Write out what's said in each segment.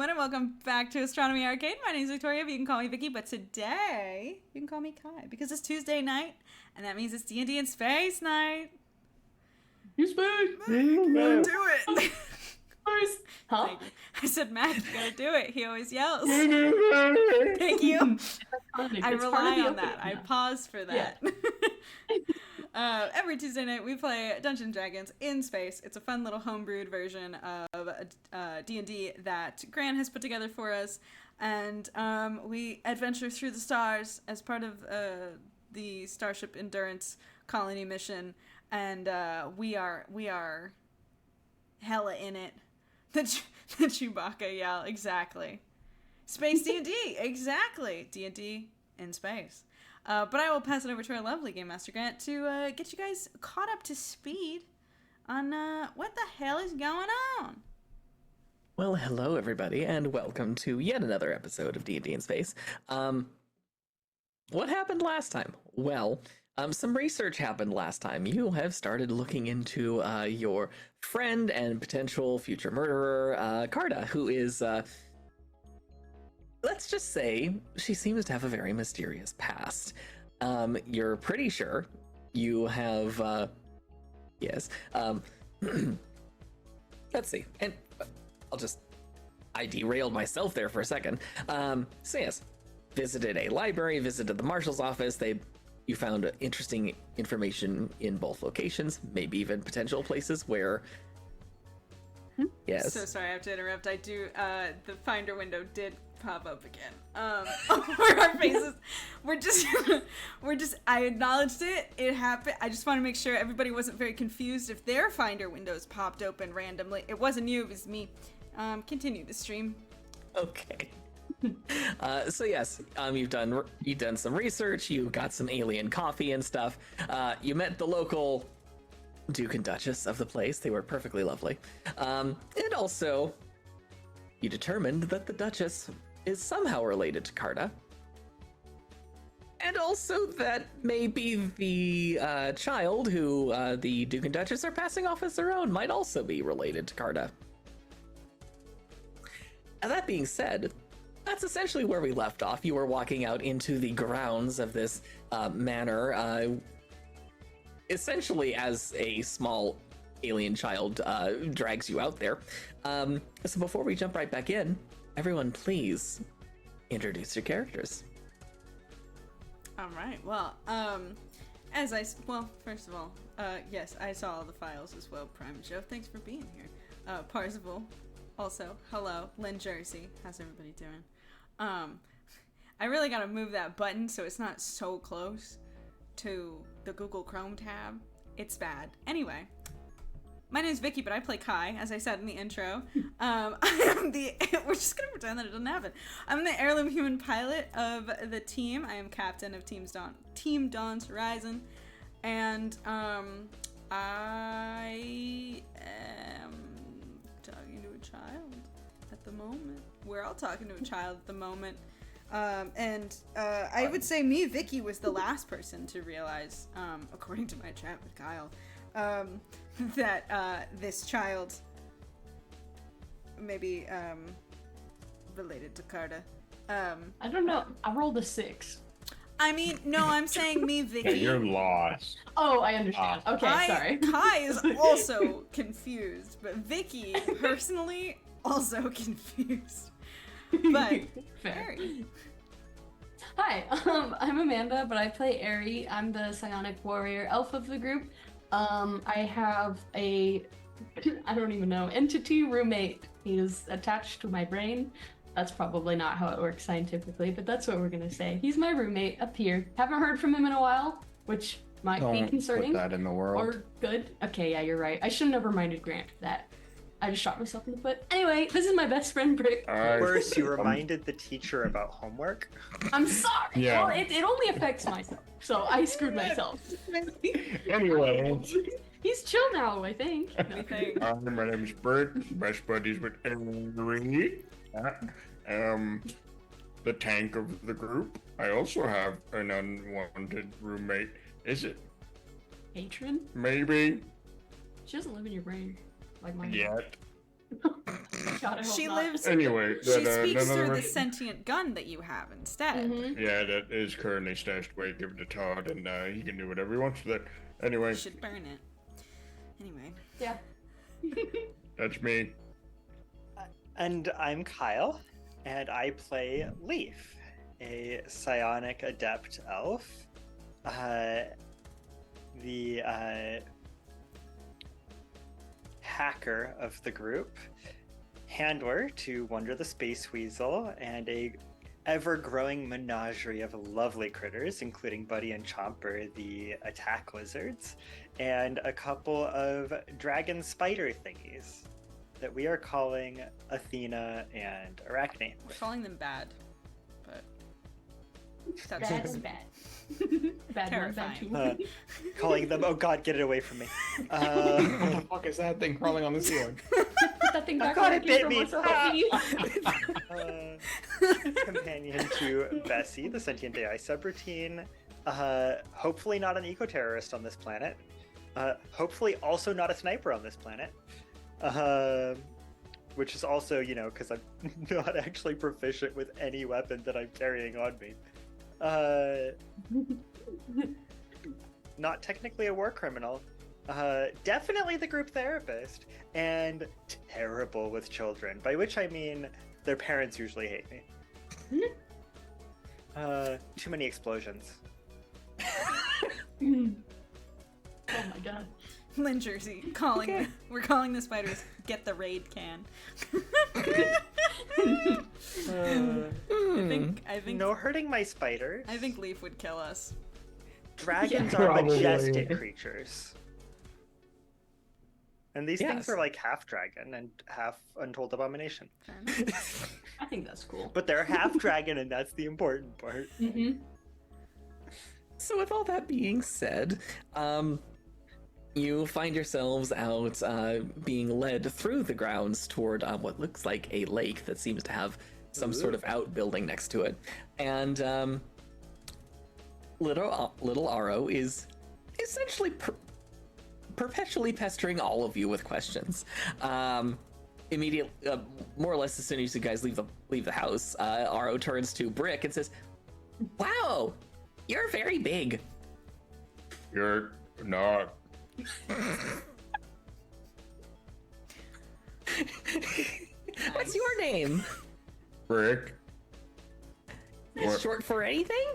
everyone, and welcome back to Astronomy Arcade. My name is Victoria, but you can call me Vicky, but today you can call me Kai, because it's Tuesday night, and that means it's D&D in space night. You space! You gotta do it! Huh? I said, Mac, you gotta do it. He always yells. Thank you. I rely on that. I pause for that. Yeah. Every Tuesday night we play Dungeons & Dragons in space. It's a fun little homebrewed version of D&D that Grant has put together for us, and we adventure through the stars as part of the Starship Endurance colony mission, and we are hella in it. The Chewbacca yell, exactly. Space D&D, exactly. D&D in space. But I will pass it over to our lovely Game Master Grant to get you guys caught up to speed on what the hell is going on. Well, hello everybody, and welcome to yet another episode of D&D in Space. What happened last time? Well, some research happened last time. You have started looking into your friend and potential future murderer, Carta, who is, let's just say, she seems to have a very mysterious past. You're pretty sure you have, yes, let's see, and I derailed myself there for a second. So yes, visited a library, visited the marshal's office. You found interesting information in both locations, maybe even potential places where. Yes. So sorry, I have to interrupt. I do. The Finder window did pop up again. Over our faces, we're just. I acknowledged it. It happened. I just want to make sure everybody wasn't very confused if their Finder windows popped open randomly. It wasn't you. It was me. Continue the stream. Okay. So yes, you've done some research. You got some alien coffee and stuff. You met the local Duke and Duchess of the place. They were perfectly lovely. And also, you determined that the Duchess is somehow related to Carta. And also that maybe the child who the Duke and Duchess are passing off as their own might also be related to Carta. And that being said, that's essentially where we left off. You were walking out into the grounds of this manor, essentially as a small alien child drags you out there. So before we jump right back in, everyone please introduce your characters. All right. Well, first of all, yes, I saw all the files as well. Prime Joe, thanks for being here. Parzival, also, hello. Lynn Jersey, how's everybody doing? I really gotta move that button so it's not so close to the Google Chrome tab. It's bad. Anyway, my name is Vicky, but I play Kai, as I said in the intro. We're just gonna pretend that it didn't happen. I'm the heirloom human pilot of the team. I am captain of Team Dawn's Horizon, and I am talking to a child at the moment. We're all talking to a child at the moment. I would say me, Vicky, was the last person to realize, according to my chat with Kyle, that this child may be related to Carta. I don't know. I rolled a 6. I mean, no, I'm saying me, Vicky. Yeah, you're lost. Oh, I understand. Okay, sorry. Kai is also confused, but Vicky, personally, also confused. But fair. Hi, I'm Amanda, but I play Aerie. I'm the psionic warrior elf of the group. I have I don't even know, entity roommate. He is attached to my brain. That's probably not how it works scientifically, but that's what we're gonna say. He's my roommate up here. Haven't heard from him in a while, which might be concerning. Put that in the world. Or good. Okay, yeah, you're right. I shouldn't have reminded Grant that. I just shot myself in the foot. Anyway, this is my best friend, Brick. Worse, you reminded the teacher about homework. I'm sorry. Yeah. Well, it only affects myself, so I screwed myself. Anyway. He's chill now, I think. My name's Bert. Best buddies with Aerie. The tank of the group. I also have an unwanted roommate. Is it? Patron? Maybe. She doesn't live in your brain. Like mine. Yet. God, I hope She not. lives. Anyway, She speaks none of through us- the sentient gun that you have instead. Mhm. Yeah, that is currently stashed away. Give it to Todd, and he can do whatever he wants with it. Anyway, You should burn it. Anyway. Yeah. that's me. And I'm Kyle, and I play Leaf, a psionic adept elf. The hacker of the group, handler to Wonder the Space Weasel, and a ever-growing menagerie of lovely critters, including Buddy and Chomper, the attack lizards, and a couple of dragon spider thingies that we are calling Athena and Arachne. We're calling them bad. But. That's Bad and bad. Bad one, bad two. Calling them, oh god, get it away from me. What the fuck is that thing crawling on the ceiling? Put that thing back God, where it came bit from, me. what's up, Companion to Bessie, the sentient AI subroutine. Hopefully not an eco-terrorist on this planet. Hopefully also not a sniper on this planet. Which is also, you know, because I'm not actually proficient with any weapon that I'm carrying on me. Not technically a war criminal. Definitely the group therapist. And terrible with children, by which I mean their parents usually hate me. Too many explosions. Oh my god. Lynn Jersey calling. We're calling the spiders. Get the raid can. I think. No hurting my spiders. I think Leaf would kill us. Dragons Yeah. are Probably. majestic creatures. And these Yes. things are like half dragon and half untold abomination. Fair enough. I think that's cool. But they're half dragon, and that's the important part. Mm-hmm. So with all that being said, you find yourselves out being led through the grounds toward what looks like a lake that seems to have some sort of outbuilding next to it. And little Aro is essentially perpetually pestering all of you with questions. Immediately, more or less as soon as you guys leave the house, Aro turns to Brick and says, "Wow, you're very big." You're not. What's your name? Brick. Is What? it short for anything?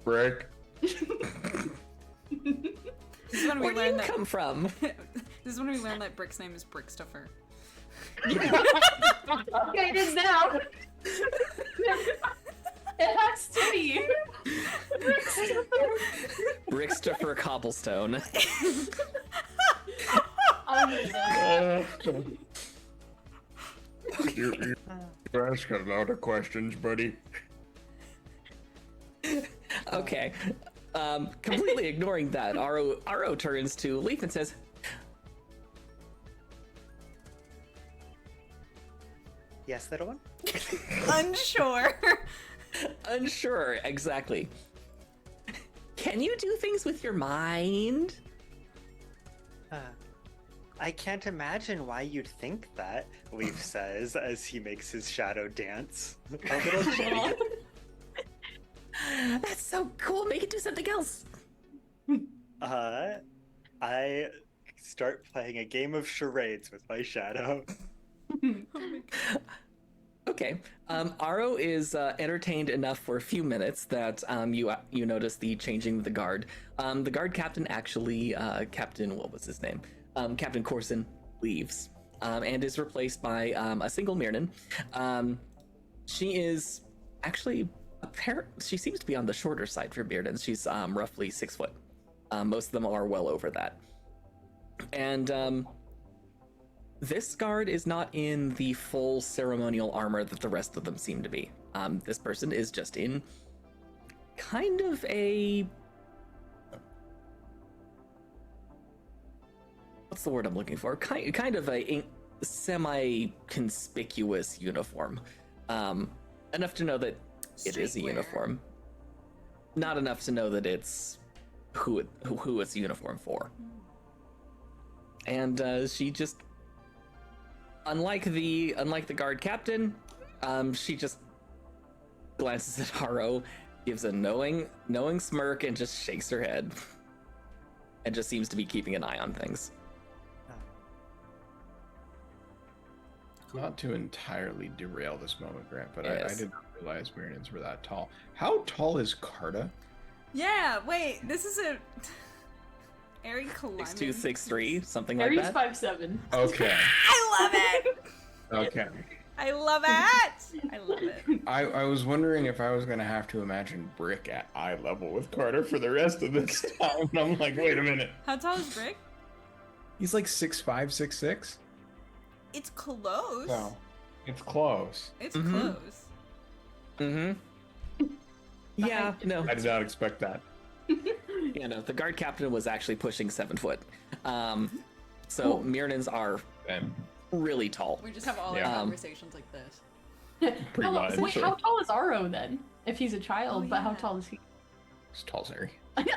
Brick. This is when we Where do you learn that. come from? This is when we learn that Brick's name is Brick Stuffer. Okay, it is now. It has to be. Brickstuffer Cobblestone. You ask a lot of questions, buddy. Okay. Completely ignoring that, Aro turns to Leaf and says, Yes, little one? Unsure. unsure exactly. Can you do things with your mind? I can't imagine why you'd think that, Leaf says as he makes his shadow dance. A little jig. That's so cool. Make it do something else. I start playing a game of charades with my shadow. Okay. Aro is entertained enough for a few minutes that you notice the changing of the guard. The guard captain actually, Captain, what was his name? Captain Corson leaves and is replaced by a single Mirnan. She is actually she seems to be on the shorter side for Mirnans. She's roughly 6 foot. Most of them are well over that. And this guard is not in the full ceremonial armor that the rest of them seem to be. This person is just in kind of a... What's the word I'm looking for? Kind of a semi-conspicuous uniform. Enough to know that it is a Streetwear. uniform. Not enough to know that it's who it's a uniform for. And she just unlike the guard captain, she just glances at Haro, gives a knowing smirk, and just shakes her head, and just seems to be keeping an eye on things. Not to entirely derail this moment, Grant, but Yes. I didn't realize Myrnians were that tall. How tall is Carta? Yeah, wait, this is a Airy climbing. 6'2", 6'3", something like Aries that. 5'7". Okay. I love it. Okay. I love it. I love it. I was wondering if I was going to have to imagine Brick at eye level with Carter for the rest of this time. And I'm like, wait a minute. How tall is Brick? He's like 6'5", 6'6". It's close. So, it's close. It's Mhm. close. Mm-hmm. Yeah, no. I did not expect that. Yeah, no, the guard captain was actually pushing 7 foot. So Mirnans are And really tall. We just have all Yeah. our conversations like this. Pretty much. Wait, how tall is Aro then? If he's a child, Oh, but how yeah. tall is he? It's tall, Zeri.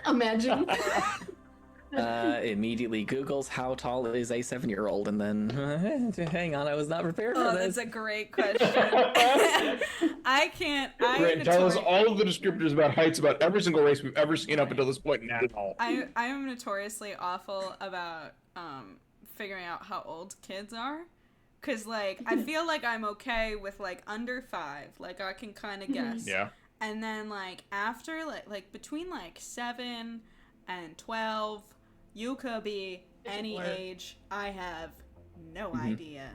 Imagine. Immediately Googles how tall is a 7-year-old, and then hang on, I was not prepared for Oh, this. that's a great question. I can't. Grant, tell us all of the descriptors about heights about every single race we've ever seen up until this point now. I am notoriously awful about figuring out how old kids are, cause like I feel like I'm okay with like under 5, like I can kind of guess. Yeah. And then like after like between like 7 and 12, you could be any What? age. I have no Mhm. idea.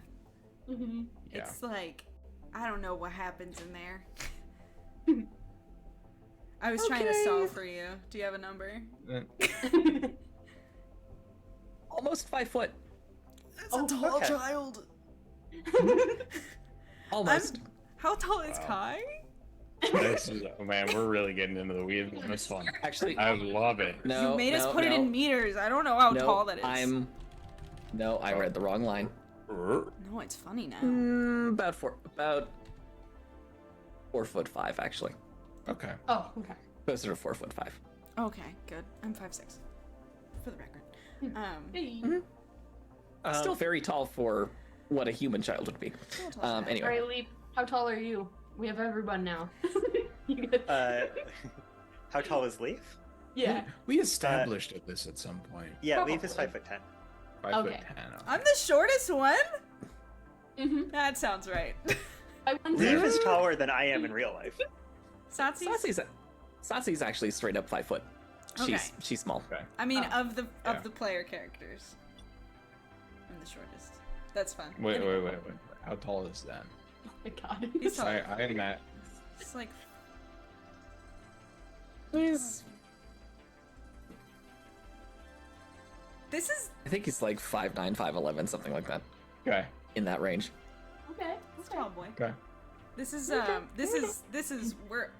Mhm. Yeah. It's like I don't know what happens in there. I was trying to Okay. solve for you. Do you have a number? Almost 5 foot. That's Oh, a tall okay. child. Almost. How tall is Wow. Kai? This is, man, we're really getting into the weeds on this one. Actually, I love it. no. You made us no, put it no, in meters. I don't know how no, tall that is. I read the wrong line. No, it's funny now. About 4'5", actually. Okay. Oh, okay. Closer to 4'5". Okay, good. I'm 5'6", for the record. Hey. Still very tall for what a human child would be. Still a tall child. Anyway. Alright, Leap. How tall are you? We have everyone now. You good? How tall is Leaf? Yeah. We established this at some point. Yeah, Leaf is Probably. 5'10". 5'10". Okay. I'm the shortest one? Mm-hmm. That sounds right. Leaf is taller than I am in real life. Satsu's, Satsi's actually straight up 5 foot. Okay. She's small. Okay. I mean, Oh. of the Yeah. player characters, I'm the shortest. That's fun. Wait. How tall is that? Oh my god. He's tall. I am at. It's like He's, this is I think he's like 5'9", 5'11", something like that. Okay. In that range. Okay. it's tall boy. Okay. This is we're.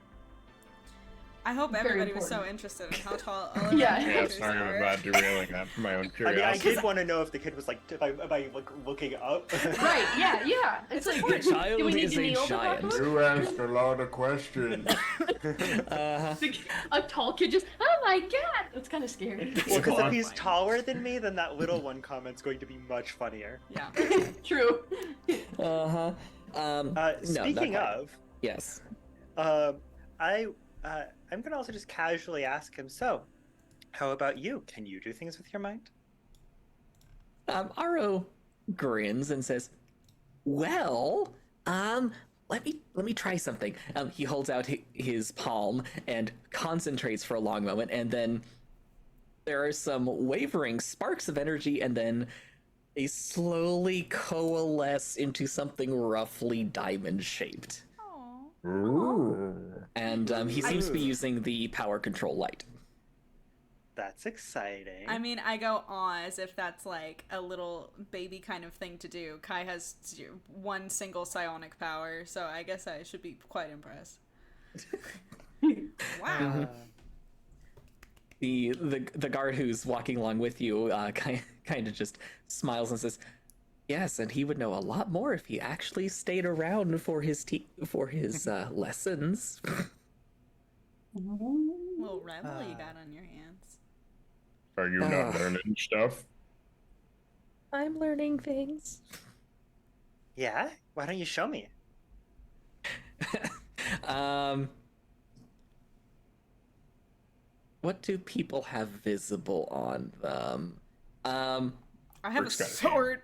I hope Very everybody was so important. interested in how tall all of Yeah. our Yeah, characters sorry are. about derailing that for my own I mean, I curiosity. did want to know if the kid was like, am I looking up? Right, yeah. It's like, The child do we need is to a kneel to talk giant. about it? You asked a lot of questions. A tall kid just, oh my god! That's kind of scary. Well, because Fine. if he's taller than me, then that little one comment's going to be much funnier. Yeah. True. Uh-huh. No, not Speaking quite. of, Yes. I'm gonna also just casually ask him. So, how about you? Can you do things with your mind? Aro grins and says, "Well, let me try something." He holds out his palm and concentrates for a long moment, and then there are some wavering sparks of energy, and then they slowly coalesce into something roughly diamond-shaped. Aw. Ooh. And he seems to be using the power control light. That's exciting. I mean, I go aw as if that's like a little baby kind of thing to do. Kai has one single psionic power, so I guess I should be quite impressed. Wow. The guard who's walking along with you kind of just smiles and says, "Yes, and he would know a lot more if he actually stayed around for his lessons." Little rebel you got on your hands. Are you not learning stuff? I'm learning things. Yeah? Why don't you show me? What do people have visible on them? I have Rick's a got his sword.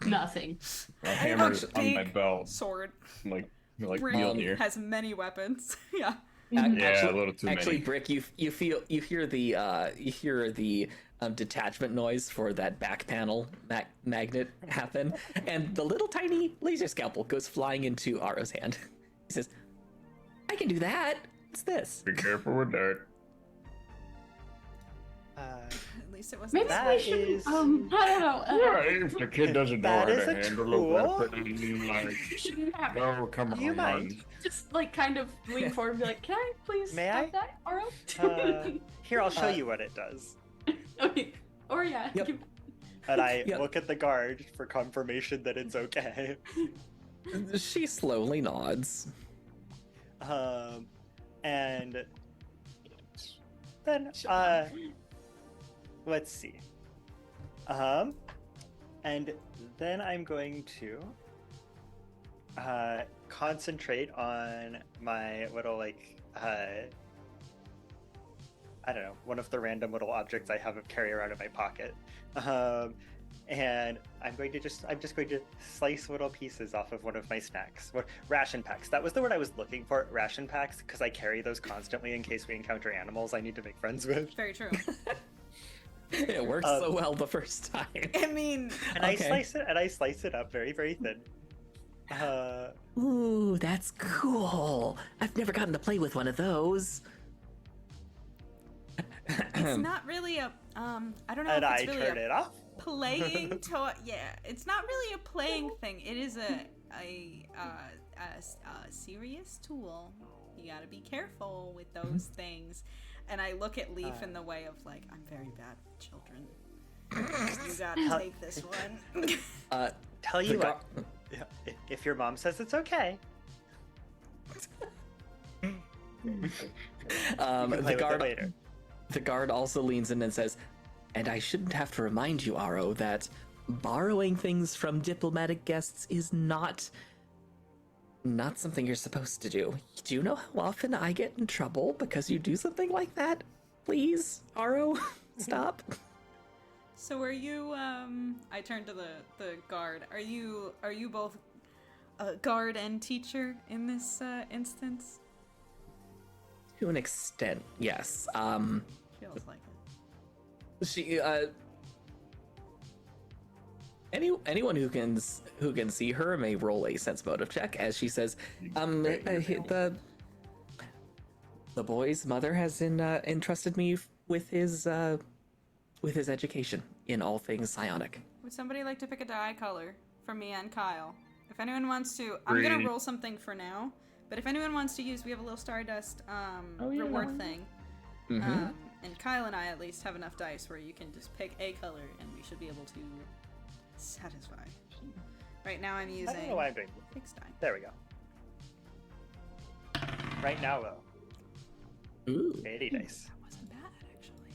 Nothing. My hammer's on my Big belt, sword. like Brick Mjolnir. has many weapons. Yeah. Yeah, Actually, a little too actually, many. Brick, you hear the detachment noise for that back panel magnet happen, and the little tiny laser scalpel goes flying into Aro's hand. He says, "I can do that. What's this?" Be careful with that. At least it wasn't Maybe that. we That should. is- I don't know. Yeah, if the kid doesn't know That how is to a handle tool. a weapon, like, Shouldn't have. no, come You on. might. Just like kind of lean forward and be like, "Can I please May have I? that, Aro?" Here, I'll show you what it does. Okay. Or yeah. Yep. give- And I Yep. look at the guard for confirmation that it's okay. She slowly nods. And then, Shut up. let's see. And then I'm going to concentrate on my little, like, I don't know, one of the random little objects I have carry around in my pocket. And I'm just going to slice little pieces off of one of my snacks. Ration packs. That was the word I was looking for. Ration packs, because I carry those constantly in case we encounter animals I need to make friends with. Very true. It worked so well the first time. I mean, And Okay. I slice it up very, very thin. Ooh, that's cool. I've never gotten to play with one of those. it's not really a I don't know And if I it's really turn a it off. playing toy. Yeah, it's not really a playing thing. It is a serious tool. You gotta be careful with those things. And I look at Leaf in the way of like, I'm very bad with children. You gotta take this one. Tell you The what, if your mom says it's okay, you can play with it later. The guard also leans in and says, "And I shouldn't have to remind you, Aro, that borrowing things from diplomatic guests is not something you're supposed to do. Do you know how often I get in trouble because you do something like that? Please, Aro, stop." So are you I turn to the guard. Are you both guard and teacher in this instance? To an extent, yes. Feels like it. She anyone who can see her may roll a sense motive check as she says, the boy's mother has entrusted me with his education in all things psionic. Would somebody like to pick a die color for me and Kyle? If anyone wants to, I'm gonna Green. roll something for now. But if anyone wants to use, we have a little Stardust Oh, yeah. reward thing. Mm-hmm. And Kyle and I at least have enough dice where you can just pick a color and we should be able to satisfy. Right now I'm I using don't know why I'm doing. fixed die. There we go. Right now, though, Ooh. 80 dice. That wasn't bad, actually.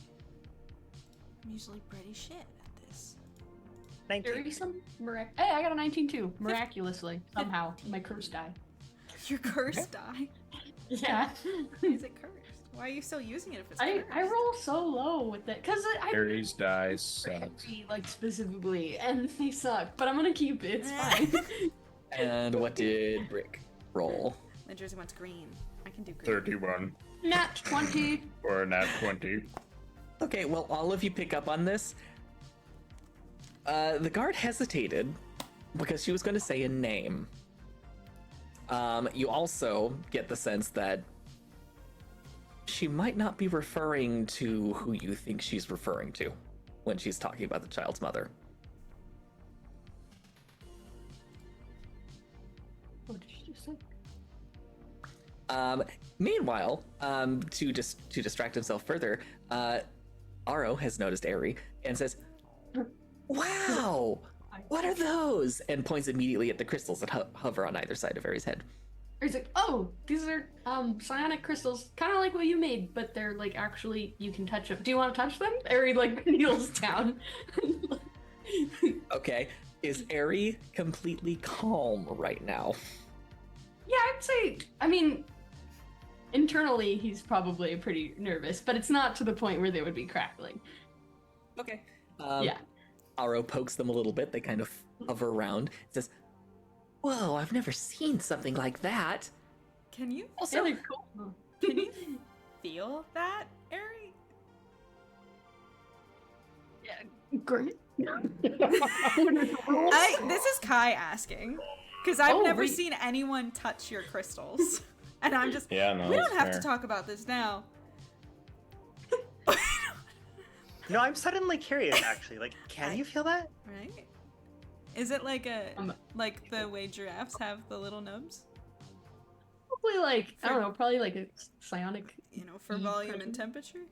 I'm usually pretty shit at this. 19. There is some Hey, I got a 19 too. Miraculously, somehow, my curse die. Your cursed die? Yeah. Why is it cursed? Why are you still using it if it's cursed? I roll so low with it because I Aries dice sucks. like specifically, and they suck. But I'm gonna keep it. It's fine. And what did Brick roll? My jersey wants green. I can do green. 31 Nat 20. or a nat 20. Okay, well, all of you pick up on this. The guard hesitated because she was going to say a name. You also get the sense that she might not be referring to who you think she's referring to when she's talking about the child's mother. What did she just say? Meanwhile, to distract himself further, Aro has noticed Eri and says, "Wow, what are those?" and points immediately at the crystals that hover on either side of Eri's head. He's like, "Oh, these are psionic crystals, kind of like what you made, but they're like actually you can touch them. Do you want to touch them?" Ari like kneels down. Okay, Is Ari completely calm right now? Yeah, I'd say, I mean, internally he's probably pretty nervous, but it's not to the point where they would be crackling. Okay. Yeah. Aro pokes them a little bit. They kind of hover around. Says, "Whoa, I've never seen something like that." Can you Also, they're cool. can you feel that, Ari? Yeah, great. This is Kai asking, because I've never wait. seen anyone touch your crystals, and I'm just. Yeah, no, we that's don't have fair. to talk about this now. No, I'm suddenly curious. Actually, like, can you feel that? Right? Is it like like the way giraffes have the little nubs? Probably like, I don't know, probably like a psionic. You know, for Deep volume and presence. temperature.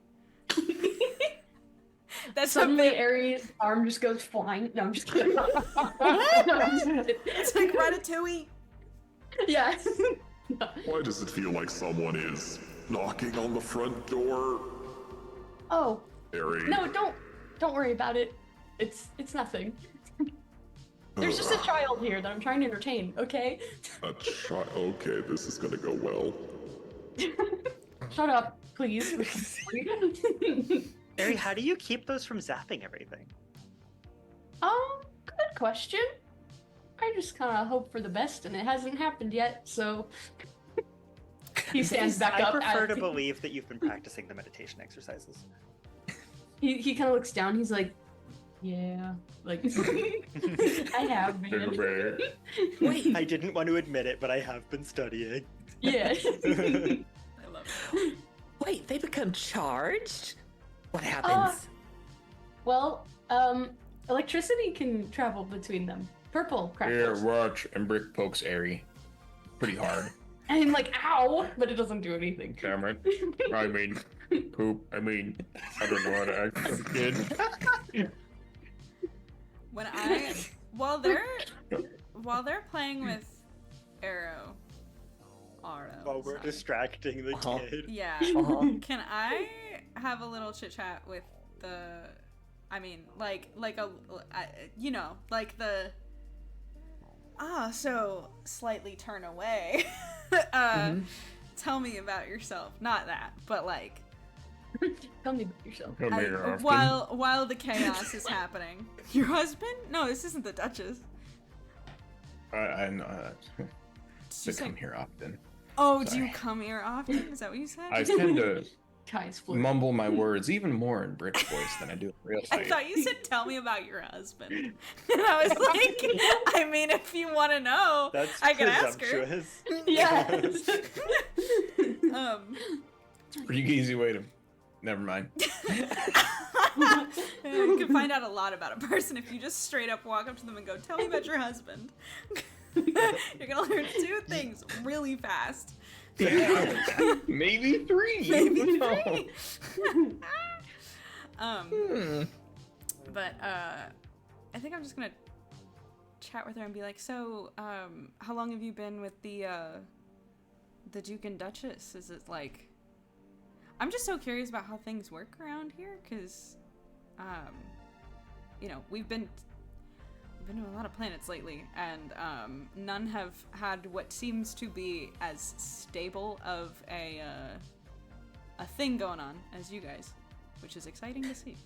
That's Suddenly something. Aries' arm just goes flying. No, I'm just kidding. No, I'm just kidding. It's like Ratatouille. Yeah. Why does it feel like someone is knocking on the front door? Oh, Harry. no, don't worry about it. It's nothing. There's just a child here that I'm trying to entertain, okay? Okay, this is gonna go well. Shut up, please. Barry, how do you keep those from zapping everything? Good question. I just kind of hope for the best, and it hasn't happened yet, so... He stands back I up. prefer to believe that you've been practicing the meditation exercises. He kind of looks down, he's like, yeah, like, I have been. Wait, I didn't want to admit it, but I have been studying. Yeah. I love it. Wait, they become charged? What happens? Well, electricity can travel between them. Purple Here, crackles. watch. And Brick pokes Ari pretty hard. And I'm like, ow! But it doesn't do anything. Cameron. I mean, poop. I mean, I don't know how to act as a kid. When while they're playing with Arrow, While we're distracting the Uh-huh. kid. yeah. Can I have a little chit chat with the? I mean, like you know, like the. So slightly turn away. Tell me about yourself. Not that, but like. Tell me about yourself. Come here often. While the chaos is happening. Your husband? No, this isn't the Duchess. I know. Did To you say- come here often. Oh, do Sorry. you come here often? Is that what you said? I tend to Kai's flip. mumble my words even more in Brick's voice than I do in real I life. thought you said, "Tell me about your husband," and I was like, "I mean, if you want to know, That's I can ask her." presumptuous. Yes. Pretty easy way to. Never mind. You can find out a lot about a person if you just straight up walk up to them and go, "Tell me about your husband." You're gonna learn 2 things really fast. Maybe 3. Maybe Who knows? 3. But I think I'm just gonna chat with her and be like, "So, how long have you been with the Duke and Duchess? Is it like?" I'm just so curious about how things work around here, because, you know, we've been to a lot of planets lately, and none have had what seems to be as stable of a thing going on as you guys, which is exciting to see.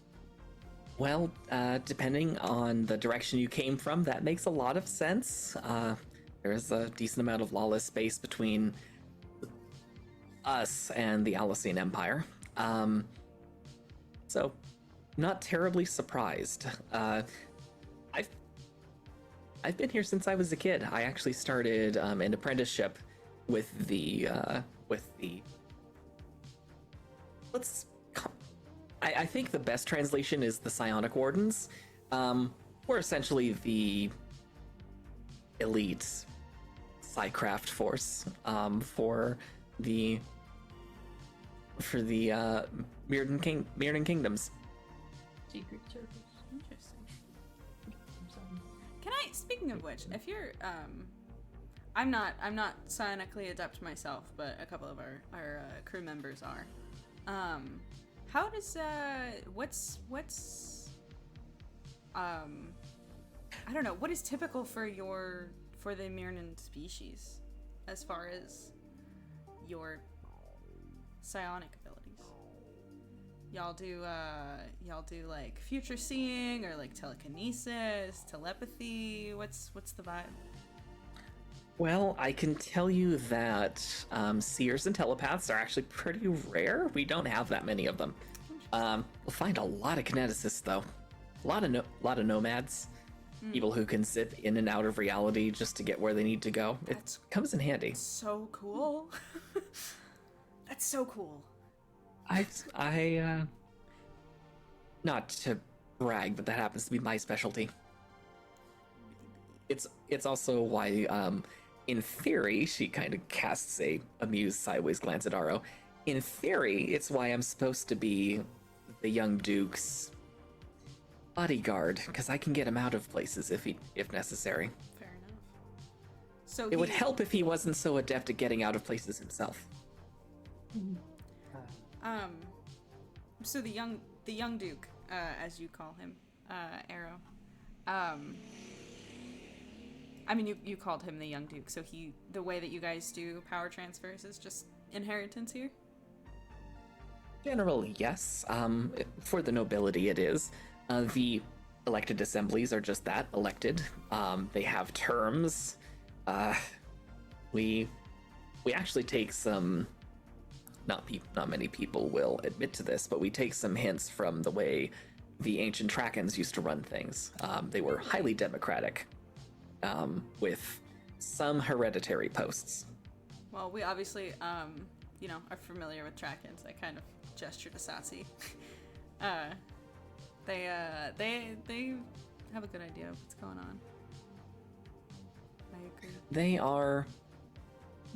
Well, depending on the direction you came from, that makes a lot of sense. There's a decent amount of lawless space between us and the Alicine Empire. So, not terribly surprised. I've been here since I was a kid. I actually started an apprenticeship with the I think the best translation is the Psionic Wardens. We're essentially the elite Psycraft force for the Mirrodin Kingdoms. Secret Service. Interesting. Can I, speaking of which, if you're, I'm not psionically adept myself, but a couple of our crew members are. How does, I don't know, what is typical for the Mirnan species as far as your psionic abilities? Y'all do like future seeing or like telekinesis, telepathy? What's the vibe? Well, I can tell you that seers and telepaths are actually pretty rare. We don't have that many of them. We'll find a lot of kineticists, though. A lot of nomads. People who can zip in and out of reality just to get where they need to go. It comes in handy. So cool. That's so cool. I not to brag, but that happens to be my specialty. It's also why, in theory, she kind of casts a amused sideways glance at Aro. In theory, it's why I'm supposed to be the young Duke's bodyguard, because I can get him out of places if necessary. Fair enough. So it would help if he wasn't so adept at getting out of places himself. So the young Duke, as you call him, Arrow. I mean, you called him the young Duke, so the way that you guys do power transfers is just inheritance here? Generally, yes. For the nobility, it is. The elected assemblies are just that, elected. They have terms. We actually take some. Not many people will admit to this, but we take some hints from the way the ancient Trakans used to run things. They were highly democratic, with some hereditary posts. Well, we obviously, are familiar with Trakans. I kind of gestured to Sassy. They have a good idea of what's going on. I agree.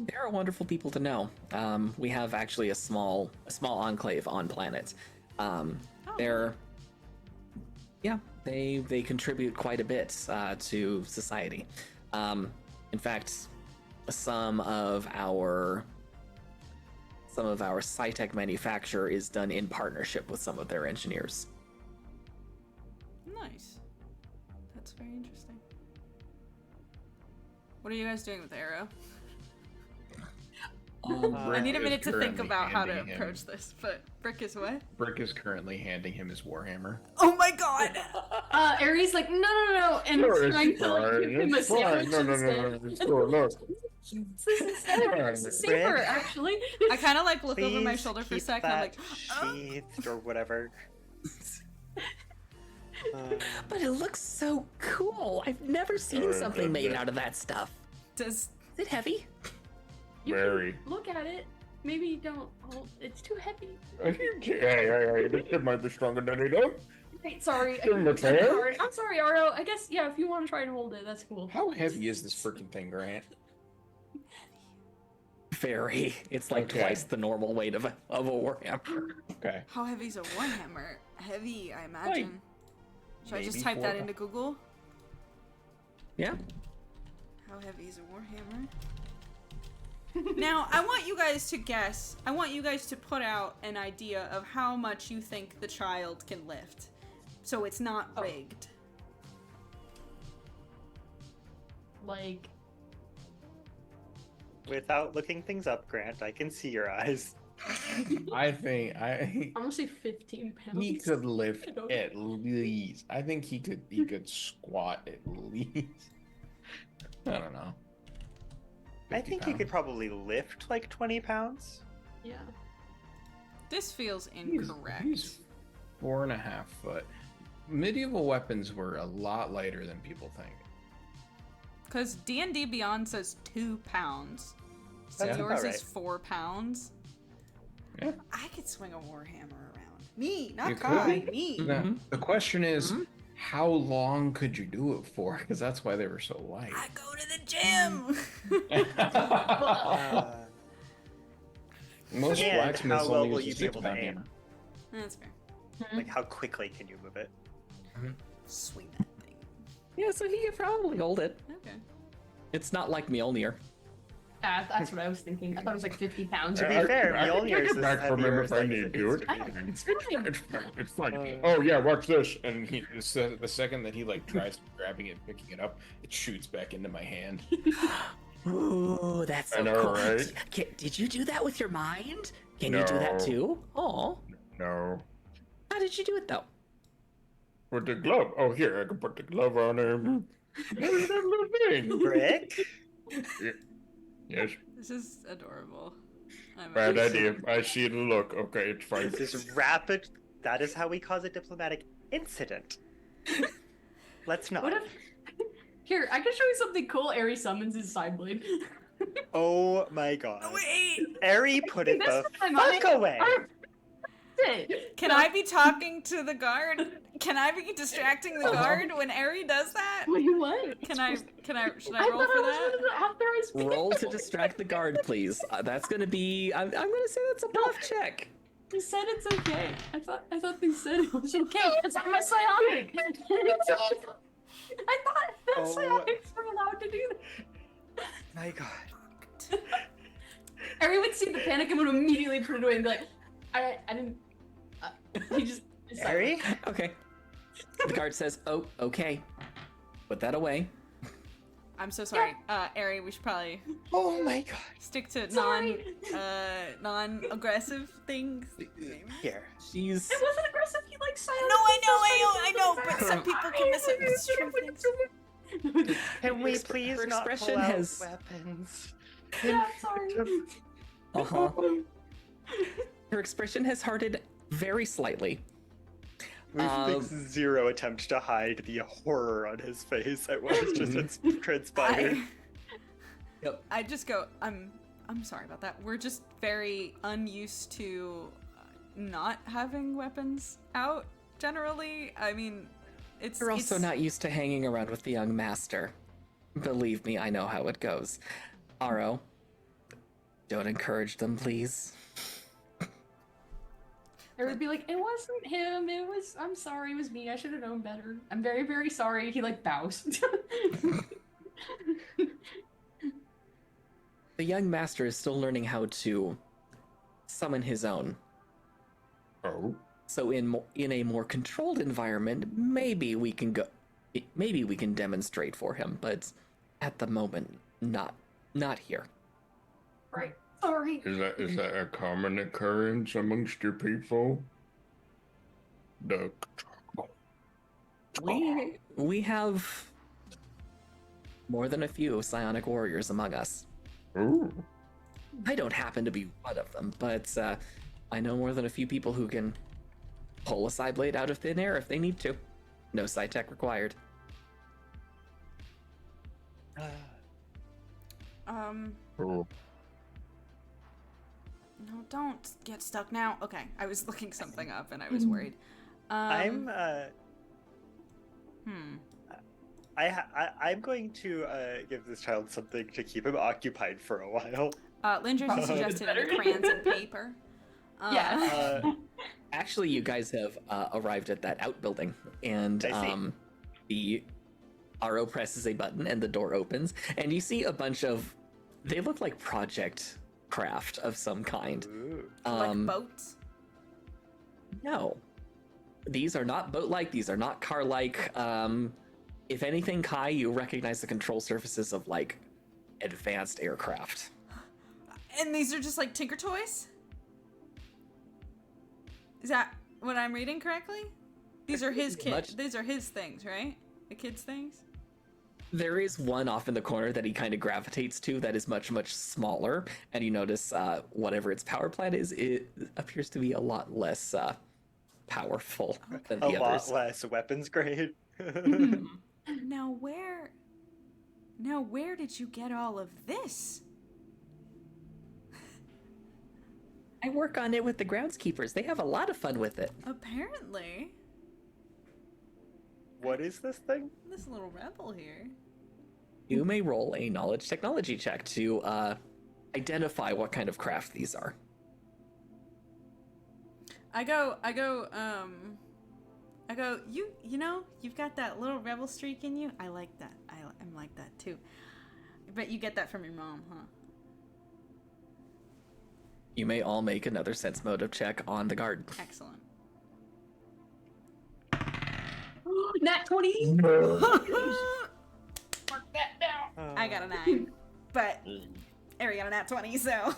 They're wonderful people to know. We have actually a small enclave on planet. They contribute quite a bit to society. In fact, some of our SciTech manufacture is done in partnership with some of their engineers. Nice. That's very interesting. What are you guys doing with Arrow? I need a minute to think about how to approach this, but Brick is what? Brick is currently handing him his warhammer. Oh my god! Aries like, no, and trying to like give him a sandwich instead. No. This is safer, actually. I kind of like look over my shoulder for a sec, and I'm like, sheathed or whatever. But it looks so cool. I've never seen something made out of that stuff. Is it heavy? You Very. can look at it. Maybe you don't hold. It's too heavy. Hey, this kid might be stronger than he does. Wait, sorry. Give him a chance. I'm sorry, Aro. I guess, yeah, if you want to try and hold it, that's cool. How heavy is this freaking thing, Grant? Very. It's like twice the normal weight of a warhammer. Okay. How heavy is a warhammer? Heavy, I imagine. Should I just type that into Google? Yeah. How heavy is a warhammer? Now, I want you guys to guess. I want you guys to put out an idea of how much you think the child can lift. So it's not rigged. Like... Without looking things up, Grant, I can see your eyes. I think I'm gonna say 15 pounds. he could lift at least. I think he could squat at least. I don't know. I think he could probably lift like 20 pounds. Yeah. This feels incorrect. He's 4.5 foot. Medieval weapons were a lot lighter than people think. Because D&D Beyond says 2 pounds. So That's yours about is 4 pounds. Yeah. I could swing a warhammer around. Me, not You Kai, could? me. Now, the question is, how long could you do it for? Because that's why they were so light. I go to the gym. Most And blacksmiths how well only will use you a be able to 6-pound aim? hammer. That's fair. Like, how quickly can you move it? Swing that thing. Yeah, so he could probably hold it. Okay. It's not like Mjolnir. That's what I was thinking. I thought it was like 50 pounds. To be fair, I can Mjolnir's take it is back from him heavier if I as need it to. needs I don't be. know, it's fine. It's fine. Uh, Oh yeah, watch this. And the second that he like tries grabbing it, and picking it up, it shoots back into my hand. Ooh, that's so I know, cool. right? Did you do that with your mind? Can you do that No. too? Oh, No. how did you do it though? With the glove. Oh, here, I can put the glove on him. There's that little thing. Brick? Yes, This is adorable. bad idea. I see the look. Okay, it's fine. This is rapid. That is how we cause a diplomatic incident. Let's not. What if... Here, I can show you something cool. Aerie summons his side blade. Oh my god. Wait, Ari, put it This the is my money. fuck away. can I be talking to the guard? Can I be distracting the guard when Ari does that? What? Should I roll I for thought I that? was after I speak. Roll to distract the guard, please. That's gonna be. I'm gonna say that's a bluff check. They said it's okay. I thought they said it was okay. It's I'm a psionic. I thought that Oh. psionics were allowed to do that. My god. Aerie would see the panic and would immediately put it away and be like, I didn't. He just. Ari? Okay. The guard says, "Oh, okay. Put that away." I'm so sorry, Ari. We should probably Oh my god. stick to Sorry. non-aggressive things. Here. She's. It wasn't aggressive. He like silent. No, I know, but some people can misconstrue things. Can we please her not expression pull out has- weapons? Yeah, sorry. Uh-huh. Her expression has hardened very slightly. Ruth makes zero attempt to hide the horror on his face at what has just transpired. I just go, I'm sorry about that. We're just very unused to not having weapons out generally. I mean, You're also not used to hanging around with the young master. Believe me, I know how it goes. Aro, don't encourage them, please. Or would be like, it wasn't him. I'm sorry. It was me. I should have known better. I'm very, very sorry. He like bows. The young master is still learning how to summon his own. Oh. So in a more controlled environment, maybe we can demonstrate for him, but at the moment, not here. Right. Sorry. Is that a common occurrence amongst your people? We have more than a few psionic warriors among us. Ooh. I don't happen to be one of them, but I know more than a few people who can pull a side blade out of thin air if they need to. No side tech required. Oh. No, don't get stuck now. Okay, I was looking something up and I was worried. I'm going to give this child something to keep him occupied for a while. Linder suggested crayons and paper. Yeah. Actually, you guys have arrived at that outbuilding, and I see. the RO presses a button and the door opens, and you see a bunch of, they look like project craft of some kind. Ooh. Like boats. No. These are not boat-like, these are not car-like. If anything, Kai, you recognize the control surfaces of, like, advanced aircraft. And these are just like Tinker Toys? Is that what I'm reading correctly? These are his kids. These are his things, right? The kids' things? There is one off in the corner that he kind of gravitates to that is much, much smaller, and you notice whatever its power plant is, it appears to be a lot less powerful than the A others. lot less weapons grade. Now where did you get all of this? I work on it with the groundskeepers. They have a lot of fun with it. Apparently. What is this thing? This little rebel here. You may roll a knowledge technology check to identify what kind of craft these are. I go, you know, you've got that little rebel streak in you. I like that. I'm like that too. But you get that from your mom, huh? You may all make another sense motive check on the guard. Excellent. Nat 20. No. Mark that down. I got a 9, but Ari got a nat 20, so.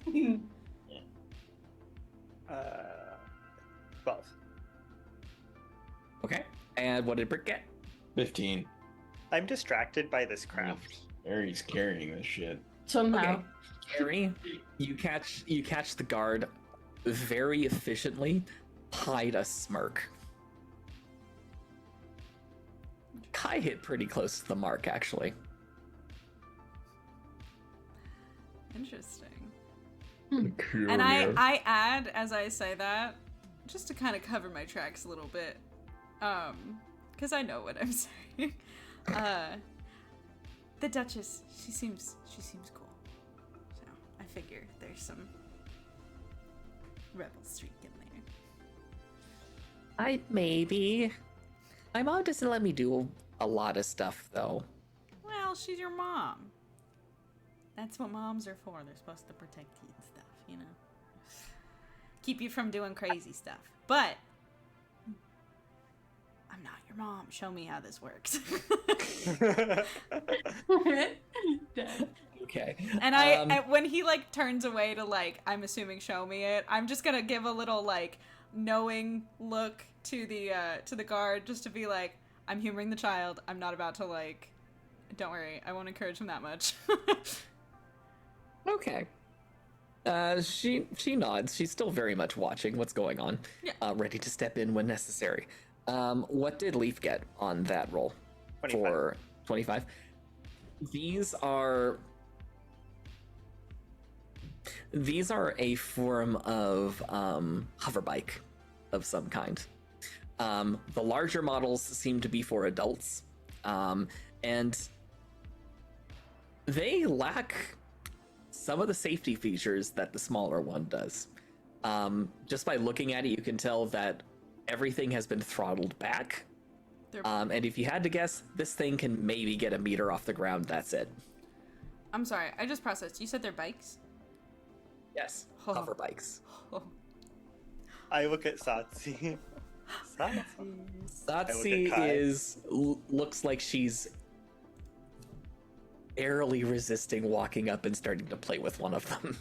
12. Okay. And what did Brick get? 15. I'm distracted by this craft. Aries carrying this shit. Somehow. Okay. Carrie, you catch the guard very efficiently hide a smirk. Kai hit pretty close to the mark, actually. Interesting. Curious. And I add, as I say that, just to kind of cover my tracks a little bit, because I know what I'm saying. The Duchess, she seems cool. So I figure there's some rebel streak in there. Maybe. My mom doesn't let me do a lot of stuff, though. Well, she's your mom. That's what moms are for. They're supposed to protect you and stuff, you know? Keep you from doing crazy stuff. But I'm not your mom. Show me how this works. Okay. And when he like turns away to like, I'm assuming show me it, I'm just gonna give a little like knowing look to the guard just to be like, I'm humoring the child. I'm not about to like, don't worry, I won't encourage him that much. Okay. She nods. She's still very much watching what's going on. Yeah. Ready to step in when necessary. What did Leaf get on that roll? 25. For 25? These are a form of hoverbike of some kind. The larger models seem to be for adults, and they lack some of the safety features that the smaller one does. Just by looking at it, you can tell that everything has been throttled back. And if you had to guess, this thing can maybe get a meter off the ground. That's it. I'm sorry, I just processed. You said they're bikes? Yes, Oh. hover bikes. Oh. I look at Satsi. Satsi. Satsi looks like she's barely resisting walking up and starting to play with one of them.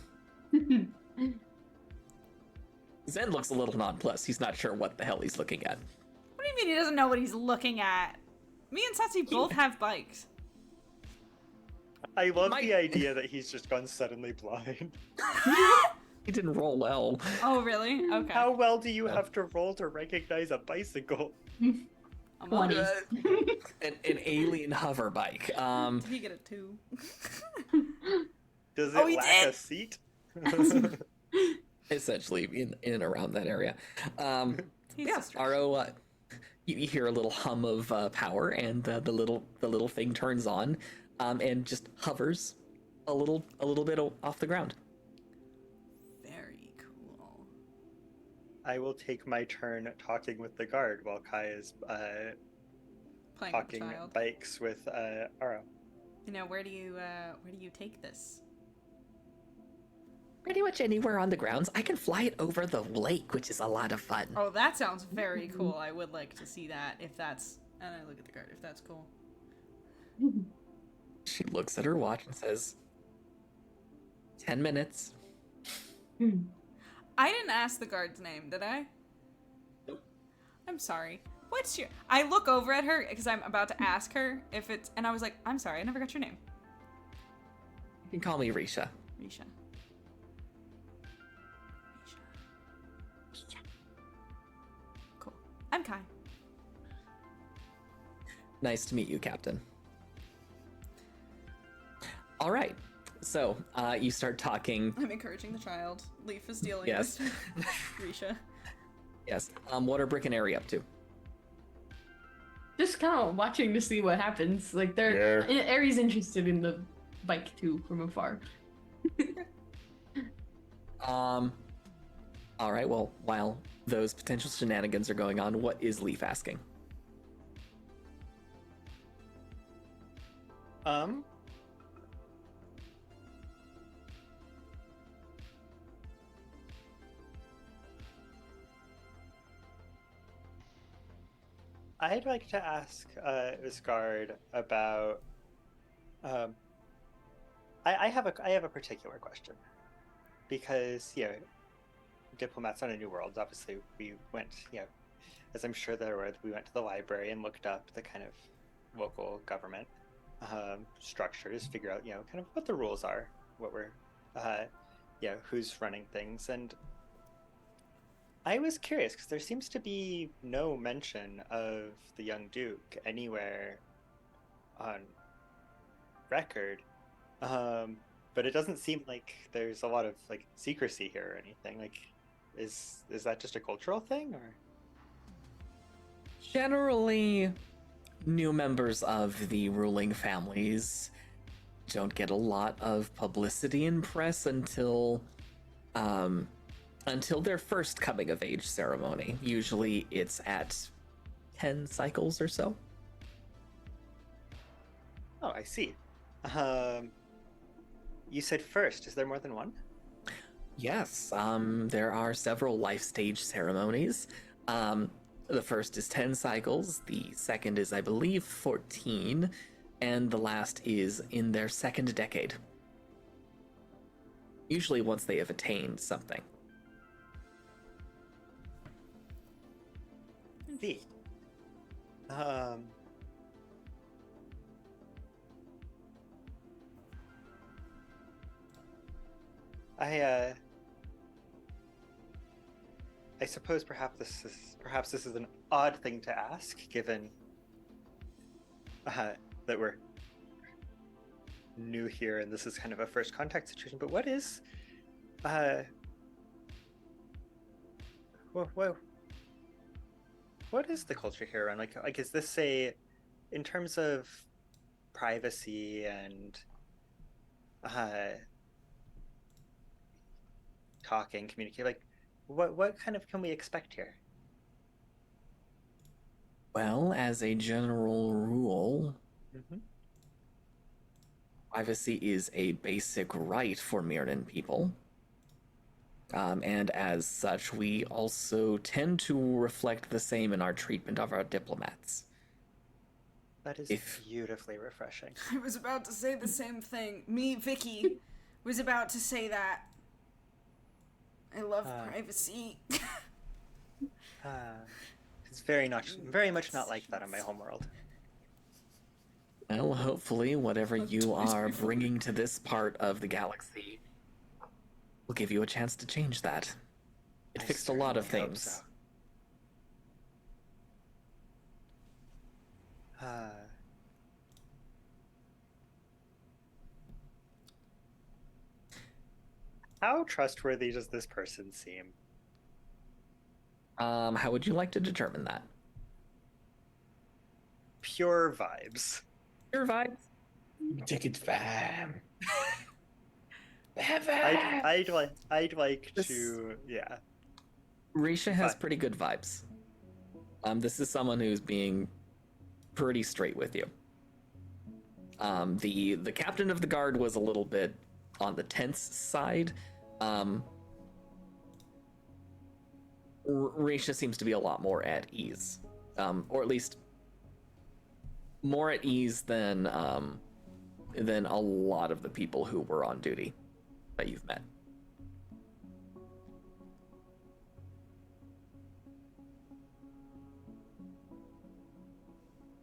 Zen looks a little nonplussed. He's not sure what the hell he's looking at. What do you mean he doesn't know what he's looking at? Me and Satsi both have bikes. I love the idea that he's just gone suddenly blind. He didn't roll well. Oh, really? Okay. How well do you have to roll to recognize a bicycle? I'm on it. An alien hover bike. Did he get a 2? Does it Oh, he lack did! a seat? Essentially in and around that area. He's Yeah, distracted. Aro, you hear a little hum of power, and the little thing turns on, and just hovers a little bit off the ground. Very cool. I will take my turn talking with the guard while Kai is Playing with the talking child. bikes with Aro. You know, where do you take this? Pretty much anywhere on the grounds. I can fly it over the lake, which is a lot of fun. Oh, that sounds very cool. I would like to see that if that's. And I look at the guard if that's cool. She looks at her watch and says, 10 minutes. I didn't ask the guard's name, did I? Nope. I'm sorry. What's your? I look over at her because I'm about to ask her if it's, and I was like, I'm sorry, I never got your name. You can call me Risha. Risha. Cool. I'm Kai. Nice to meet you, Captain. All right. So, you start talking. I'm encouraging the child. Leaf is dealing Yes. with Risha. Yes. What are Brick and Airy up to? Just kind of watching to see what happens. Like they're Aries interested in the bike too from afar. All right. Well, while those potential shenanigans are going on, what is Leaf asking? I'd like to ask Usgard about. I have a particular question because diplomats on a new world. Obviously, we went as I'm sure there were. We went to the library and looked up the kind of local government structures, figure out kind of what the rules are, what we're who's running things, and I was curious because there seems to be no mention of the young Duke anywhere on record, but it doesn't seem like there's a lot of like secrecy here or anything. Like, is that just a cultural thing, or? Generally, new members of the ruling families don't get a lot of publicity and press until their first coming of age ceremony. Usually it's at 10 cycles or so. Oh, I see. You said first. Is there more than one? Yes, there are several life stage ceremonies. The first is 10 cycles, the second is, I believe, 14, and the last is in their second decade. Usually once they have attained something. Indeed. I suppose perhaps this is an odd thing to ask, given that we're new here and this is kind of a first contact situation. But what is what is the culture here around? Like is this in terms of privacy and talking, communicate, like what kind of can we expect here? Well, as a general rule, privacy is a basic right for Mirnan people. And as such, we also tend to reflect the same in our treatment of our diplomats. That is beautifully refreshing. I was about to say the same thing. Me, Vicky, was about to say that. I love privacy. It's very much not like that in my homeworld. Well, hopefully, whatever you are bringing to this part of the galaxy will give you a chance to change that. It fixed a lot of things. So. How trustworthy does this person seem? How would you like to determine that? Pure vibes. Pure vibes? Take it, fam. I'd like to, yeah. Risha has pretty good vibes. This is someone who's being pretty straight with you. The captain of the guard was a little bit on the tense side. Risha seems to be a lot more at ease, or at least more at ease than a lot of the people who were on duty that you've met.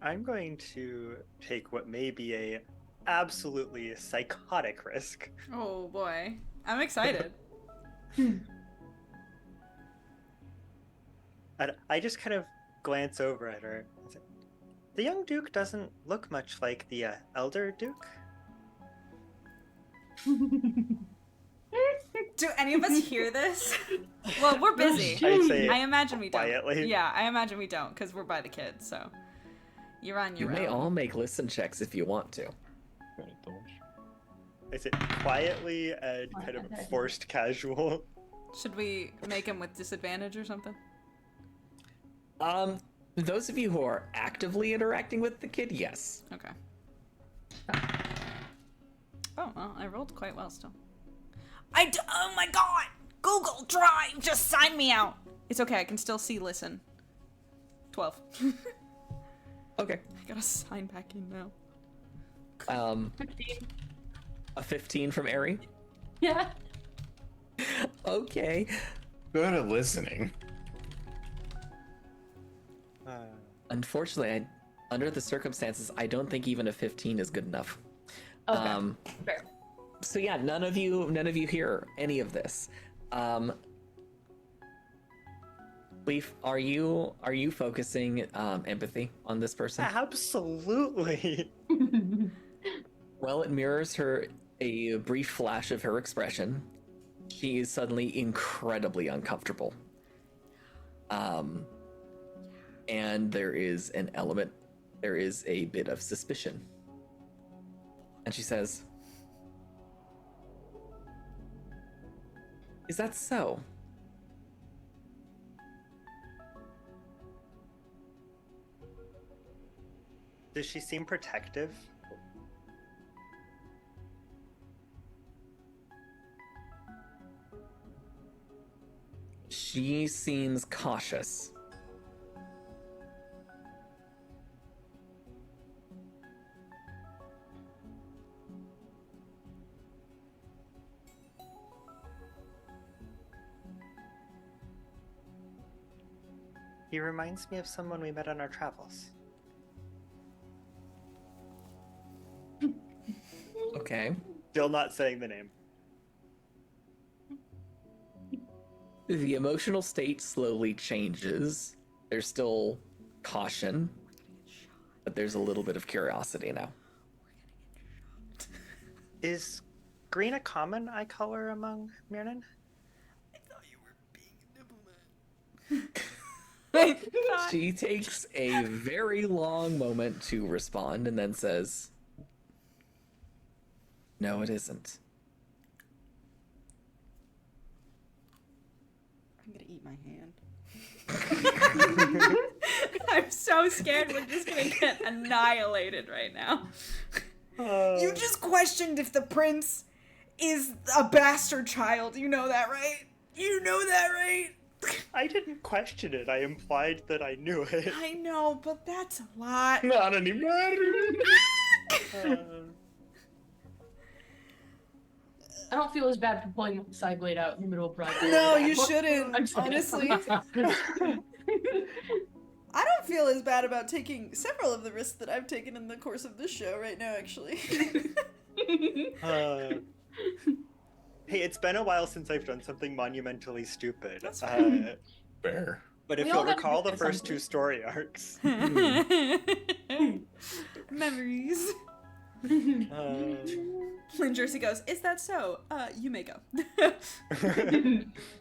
I'm going to take what may be a absolutely psychotic risk. Oh boy, I'm excited. I just kind of glance over at her. The young Duke doesn't look much like the elder Duke. Do any of us hear this? Well, we're busy. I imagine we don't. Quietly. Yeah, I imagine we don't, because we're by the kids, so you're on your own. You may all make listen checks if you want to. Is it quietly and kind of forced casual? Should we make him with disadvantage or something? Those of you who are actively interacting with the kid, yes. Okay. Oh, well, I rolled quite well still. Oh my god! Google Drive! Just sign me out! It's okay, I can still see listen. 12. Okay. I gotta sign back in now. 15. A 15 from Ari. Yeah. Okay. Good at listening. Unfortunately, under the circumstances, I don't think even a 15 is good enough. Okay. Fair. So yeah, none of you hear any of this. Leaf, are you focusing empathy on this person? Absolutely. Well, it mirrors a brief flash of her expression. She is suddenly incredibly uncomfortable. And there is a bit of suspicion. And she says, "Is that so?" Does she seem protective? She seems cautious. He reminds me of someone we met on our travels. Okay. Still not saying the name. The emotional state slowly changes. There's still caution, but there's a little bit of curiosity now. Is green a common eye color among Mirnan? I thought you were being a diplomat. She takes a very long moment to respond and then says, "No, it isn't." I'm gonna eat my hand. I'm so scared we're just gonna get annihilated right now. You just questioned if the prince is a bastard child. You know that, right? You know that, right? I didn't question it. I implied that I knew it. I know, but that's a lot. Not anymore. I don't feel as bad for pulling the side blade out in the middle of broad daylight. No, you I'm shouldn't, just kidding. honestly. I don't feel as bad about taking several of the risks that I've taken in the course of this show right now, actually. Hey, it's been a while since I've done something monumentally stupid. That's Fair. But if We all you'll gotta recall do the first something. two story arcs, Memories. Lynn Jersey goes, "Is that so? You may go."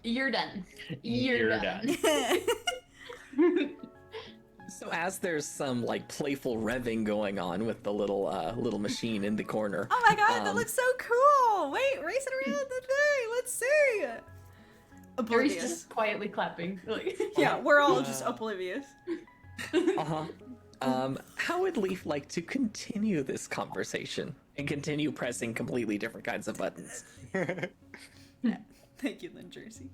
You're done. You're done. So as there's some like playful revving going on with the little machine in the corner. Oh my god, that looks so cool! Wait, race it around the thing. Let's see. Gary's Oblivious. just quietly clapping. Like, Yeah, we're all just oblivious. Uh-huh. How would Leaf like to continue this conversation and continue pressing completely different kinds of buttons? Thank you, Lynn Jersey.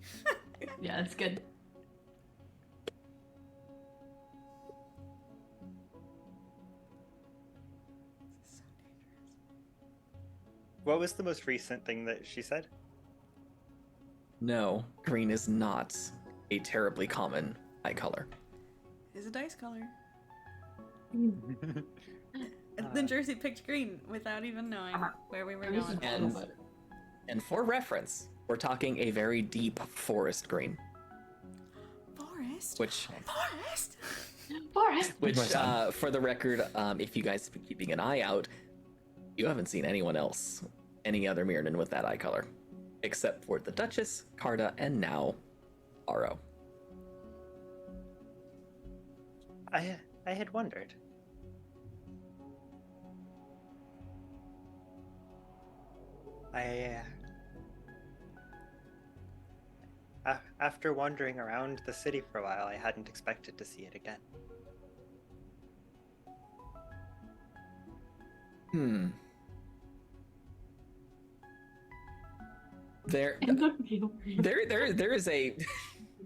yeah, it's good. what was the most recent thing that she said? No, green is not a terribly common eye color. It's a dice color. Lynn Jersey picked green without even knowing where we were This is going. And- better. And for reference, we're talking a very deep forest green, Forest? which Forest? Forest. for the record, if you guys have been keeping an eye out, you haven't seen anyone else, any other Mirnan with that eye color, except for the Duchess, Carta, and now Aro. I had wondered. After wandering around the city for a while, I hadn't expected to see it again. There is a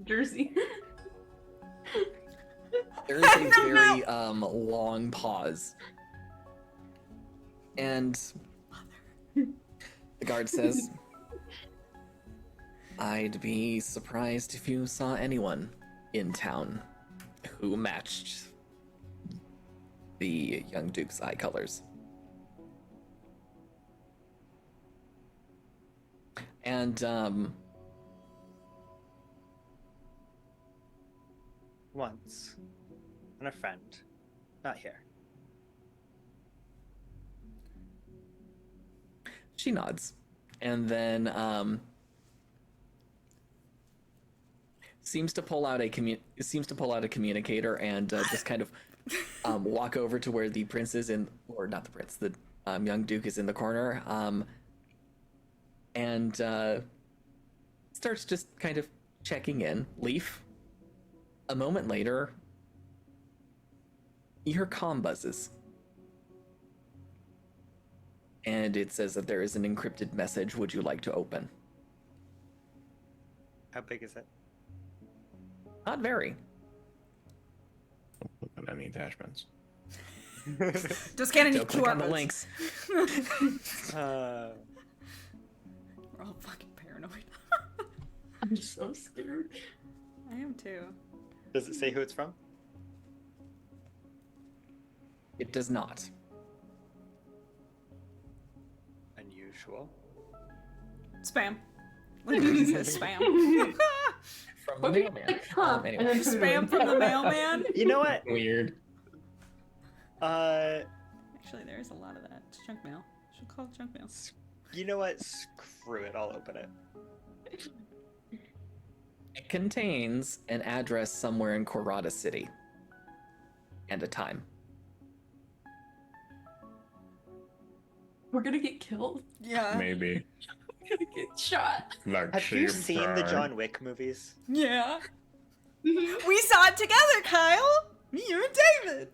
Jersey. There is a very long pause. And the guard says, I'd be surprised if you saw anyone in town who matched the young Duke's eye colors. And, Once. And a friend. Not here. she nods. And then, seems to pull out a communicator and just kind of walk over to where the prince is or not the prince, the young Duke is in the corner, and starts just kind of checking in. Leaf, a moment later, your comm buzzes. And it says that there is an encrypted message. Would you like to open? How big is it? Not very. Don't click on any attachments. Just get any Don't click QR on the codes. links. Uh, We're all fucking paranoid. I'm so scared. I am too. does it say who it's from? It does not. Unusual. Spam. Literally says spam. From What the if you mailman. like, huh? Anyway. And then put it Spam away? from the mailman. You know what? Weird. Actually, there is a lot of that. It's junk mail. Should call it junk mail. You know what? Screw it. I'll open it. It contains an address somewhere in Corrada City. And a time. We're gonna get killed. Yeah. Maybe. We're gonna get shot. Like Have you same seen the time. John Wick movies? Yeah. We saw it together, Kyle. Me, you, and David.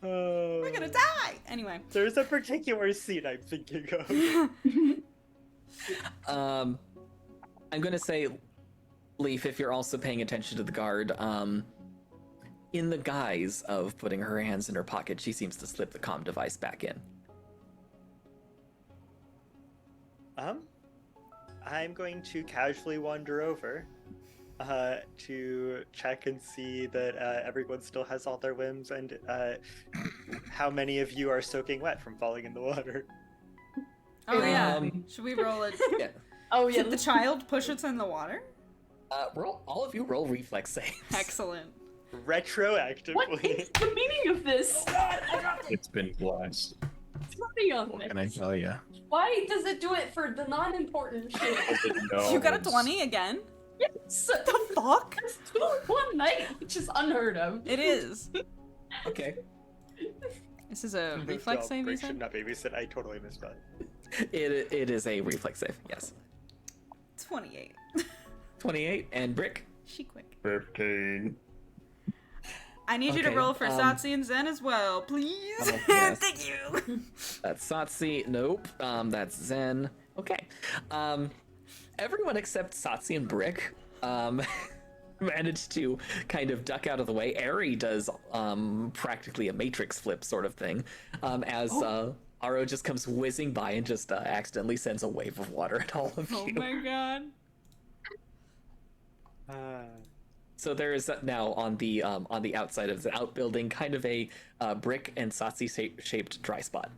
We're gonna die. Anyway. There's a particular scene I'm thinking of. I'm gonna say, Leaf, if you're also paying attention to the guard, in the guise of putting her hands in her pocket, she seems to slip the comm device back in. I'm going to casually wander over to check and see that everyone still has all their limbs and how many of you are soaking wet from falling in the water. Oh yeah. Um, Should we roll it? Yeah. Oh yeah. Did the child push us in the water? All of you roll reflex saves. Excellent. Retroactively. What is the meaning of this? It's been blessed. Something on What this. can I tell you? Why does it do it for the non-important shit? You got a 20 again? Yes. The fuck? That's 2 in one night, which is unheard of. It is. Okay. This is a reflex save, you Break should said? not babysit. I totally missed that. It is a reflex save, yes. 28. 28, and Brick. She quick. 15. I need you to Okay, roll for Satsi and Zen as well, please. Oh, yes. Thank you. That's Satsi. Nope. That's Zen. Okay. Everyone except Satsi and Brick managed to kind of duck out of the way. Eri does practically a matrix flip sort of thing, as Aro just comes whizzing by and just accidentally sends a wave of water at all of Oh you. my god. So there is now on the outside of the outbuilding kind of a Brick and Satsi shaped dry spot.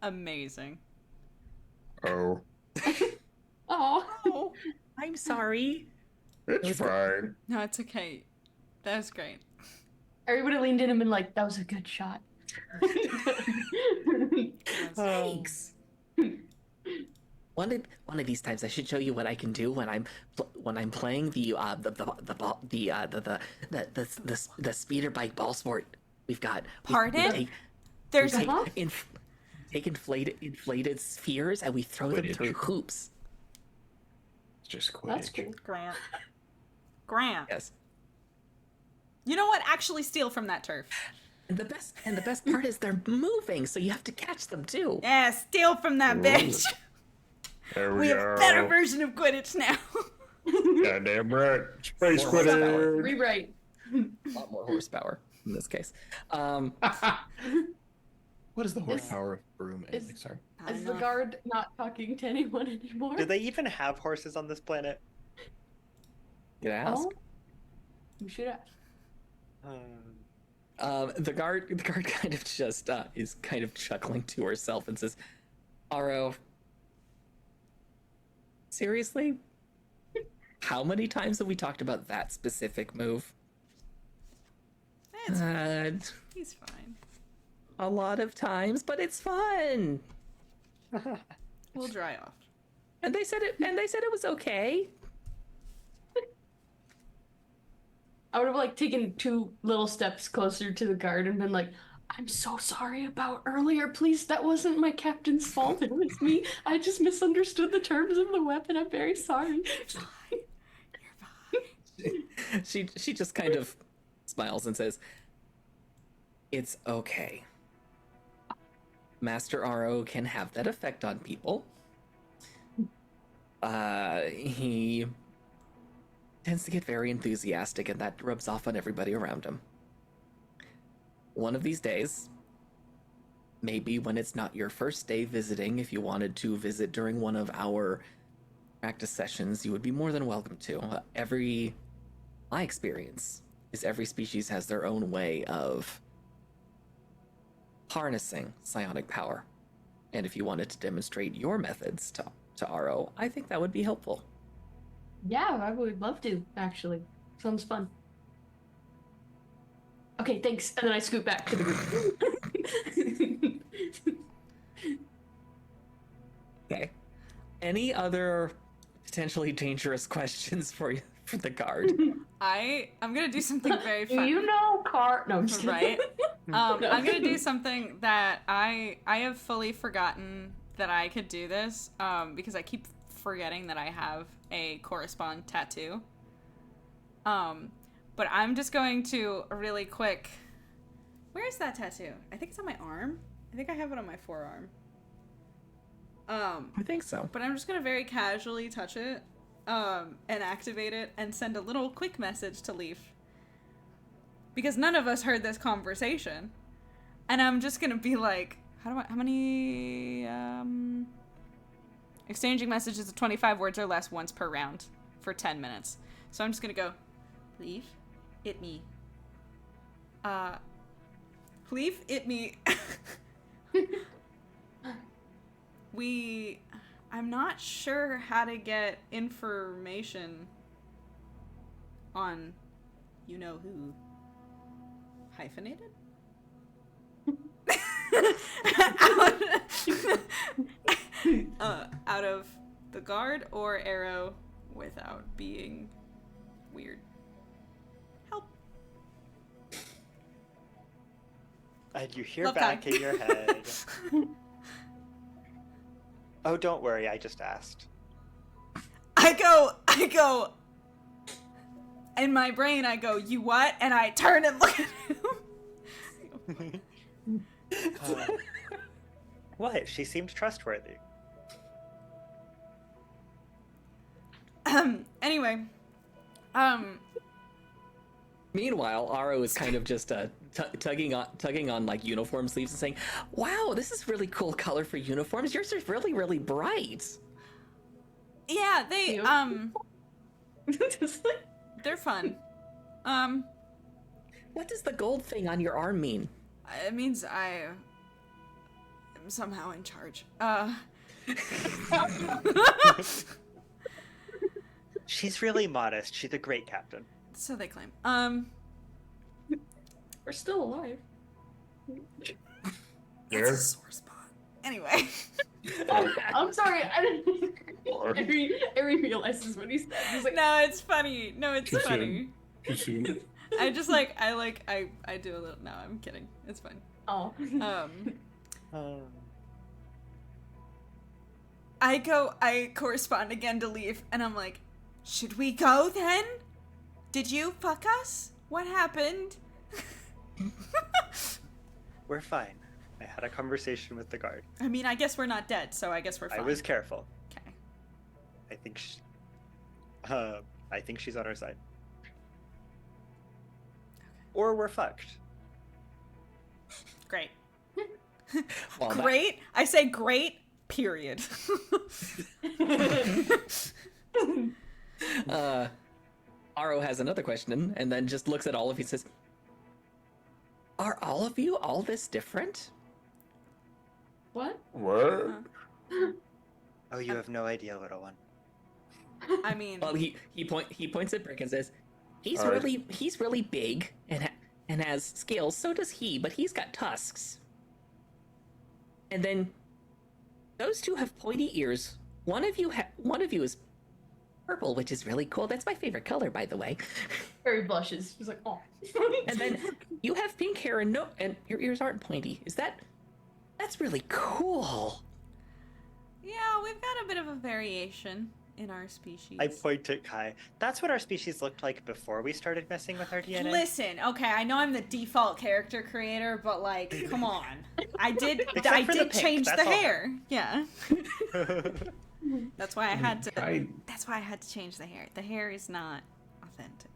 Amazing. Oh, Oh. I'm sorry. it's fine. No, it's okay. That was great. Everybody leaned in and been like, that was a good shot. Thanks. One of these times, I should show you what I can do when I'm playing the speeder bike ball sport. We've got. Pardon? There's Take, Huh? take inflated spheres and we throw them Quidditch. through hoops. It's just That's Quidditch. cool. Grant. Yes. You know what? Actually steal from that turf. And the best part is they're moving, so you have to catch them too. Yeah, steal from that Ooh. bitch. There We we have go. a better version of Quidditch now. Goddamn right. Space More horsepower. Quidditch. Rewrite. A lot more horsepower in this case. What is the horsepower of broom? Sorry. Is the guard not talking to anyone anymore? Do they even have horses on this planet? You ask. Oh, you should ask. The guard kind of just is kind of chuckling to herself and says, "Aro, seriously? How many times have we talked about that specific move?" He's fine. A lot of times, but it's fun. We'll dry off. And they said it was okay. I would have like taken 2 little steps closer to the guard and been like, "I'm so sorry about earlier. Please, that wasn't my captain's fault. It was me. I just misunderstood the terms of the weapon. I'm very sorry." You're fine. She just kind of smiles and says, "It's okay. Master Aro can have that effect on people. He tends to get very enthusiastic, and that rubs off on everybody around him. One of these days, maybe when it's not your first day visiting, if you wanted to visit during one of our practice sessions, you would be more than welcome to. My experience is every species has their own way of harnessing psionic power. And if you wanted to demonstrate your methods to Aro, I think that would be helpful." Yeah, I would love to, actually. Sounds fun. Okay, thanks. And then I scoot back to the group. Okay. Any other potentially dangerous questions for the guard? I'm gonna do something very Do fun. you know Car? No, I'm just kidding. Right? I'm gonna do something that I have fully forgotten that I could do this, because I keep forgetting that I have a correspond tattoo. But I'm just going to really quick. Where's that tattoo? I think it's on my arm. I think I have it on my forearm. I think so. But I'm just gonna very casually touch it, and activate it, and send a little quick message to Leaf. Because none of us heard this conversation. And I'm just gonna be like, how many, exchanging messages of 25 words or less once per round for 10 minutes. So I'm just gonna go, Leaf, it me. Leaf, it me. I'm not sure how to get information on you-know-who. Hyphenated? Out of the guard or Arrow without being weird. Help. And you hear Love back time. in your head. Oh, don't worry, I just asked. I go, in my brain I go, you what? And I turn and look at him. What? She seemed trustworthy. Anyway. Meanwhile, Aro is kind of just tugging on like uniform sleeves and saying, "Wow, this is really cool color for uniforms. Yours are really, really bright." Yeah, they Just like, they're fun. What does the gold thing on your arm mean? It means I am somehow in charge. She's really modest. She's a great captain. So they claim. we're still alive. It's There. a sore spot. Anyway. I'm sorry. I didn't. Ari realizes what he said. He's like, No, it's funny. No, it's Too funny. Too soon. I do a little. No, I'm kidding. It's fine. oh. I correspond again to Leaf, and I'm like, should we go then? Did you fuck us? What happened? We're fine. I had a conversation with the guard. I mean, I guess we're not dead, so I guess we're fine. I was careful. Okay. I think she's on our side. or we're fucked. Great. Well, Great. I say great. Period. Aro has another question and then just looks at all of you and says, "Are all of you all this different?" What? What? Oh, you have no idea, little one. I mean, Well, he points at Brick and says, "He's All right. really big and has scales. So does he, but he's got tusks. And then those two have pointy ears. One of you is purple, which is really cool. That's my favorite color, by the way. Harry blushes. He's like, oh. And then you have pink hair and your ears aren't pointy. That's really cool." yeah, we've got a bit of a variation in our species. I point at Kai. That's what our species looked like before we started messing with our DNA. Listen, okay, I know I'm the default character creator, but like, come on. I did Except I for the did pink, change that's the all. hair. Yeah. That's why I had to I- That's why I had to change the hair. The hair is not authentic.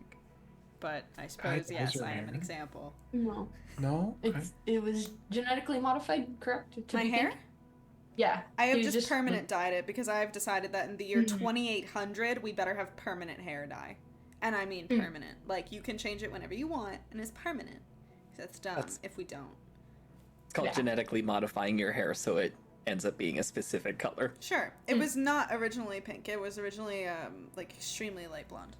But I suppose Kai yes, has I am hair. an example. No. No? It was genetically modified, correct? To My be hair? pink? Yeah. I have You just permanent dyed it because I've decided that in the year 2800 we better have permanent hair dye. And I mean permanent. Like you can change it whenever you want and it's permanent. That's dumb if we don't. It's called genetically modifying your hair so it ends up being a specific color. Sure. It was not originally pink. It was originally like extremely light blonde.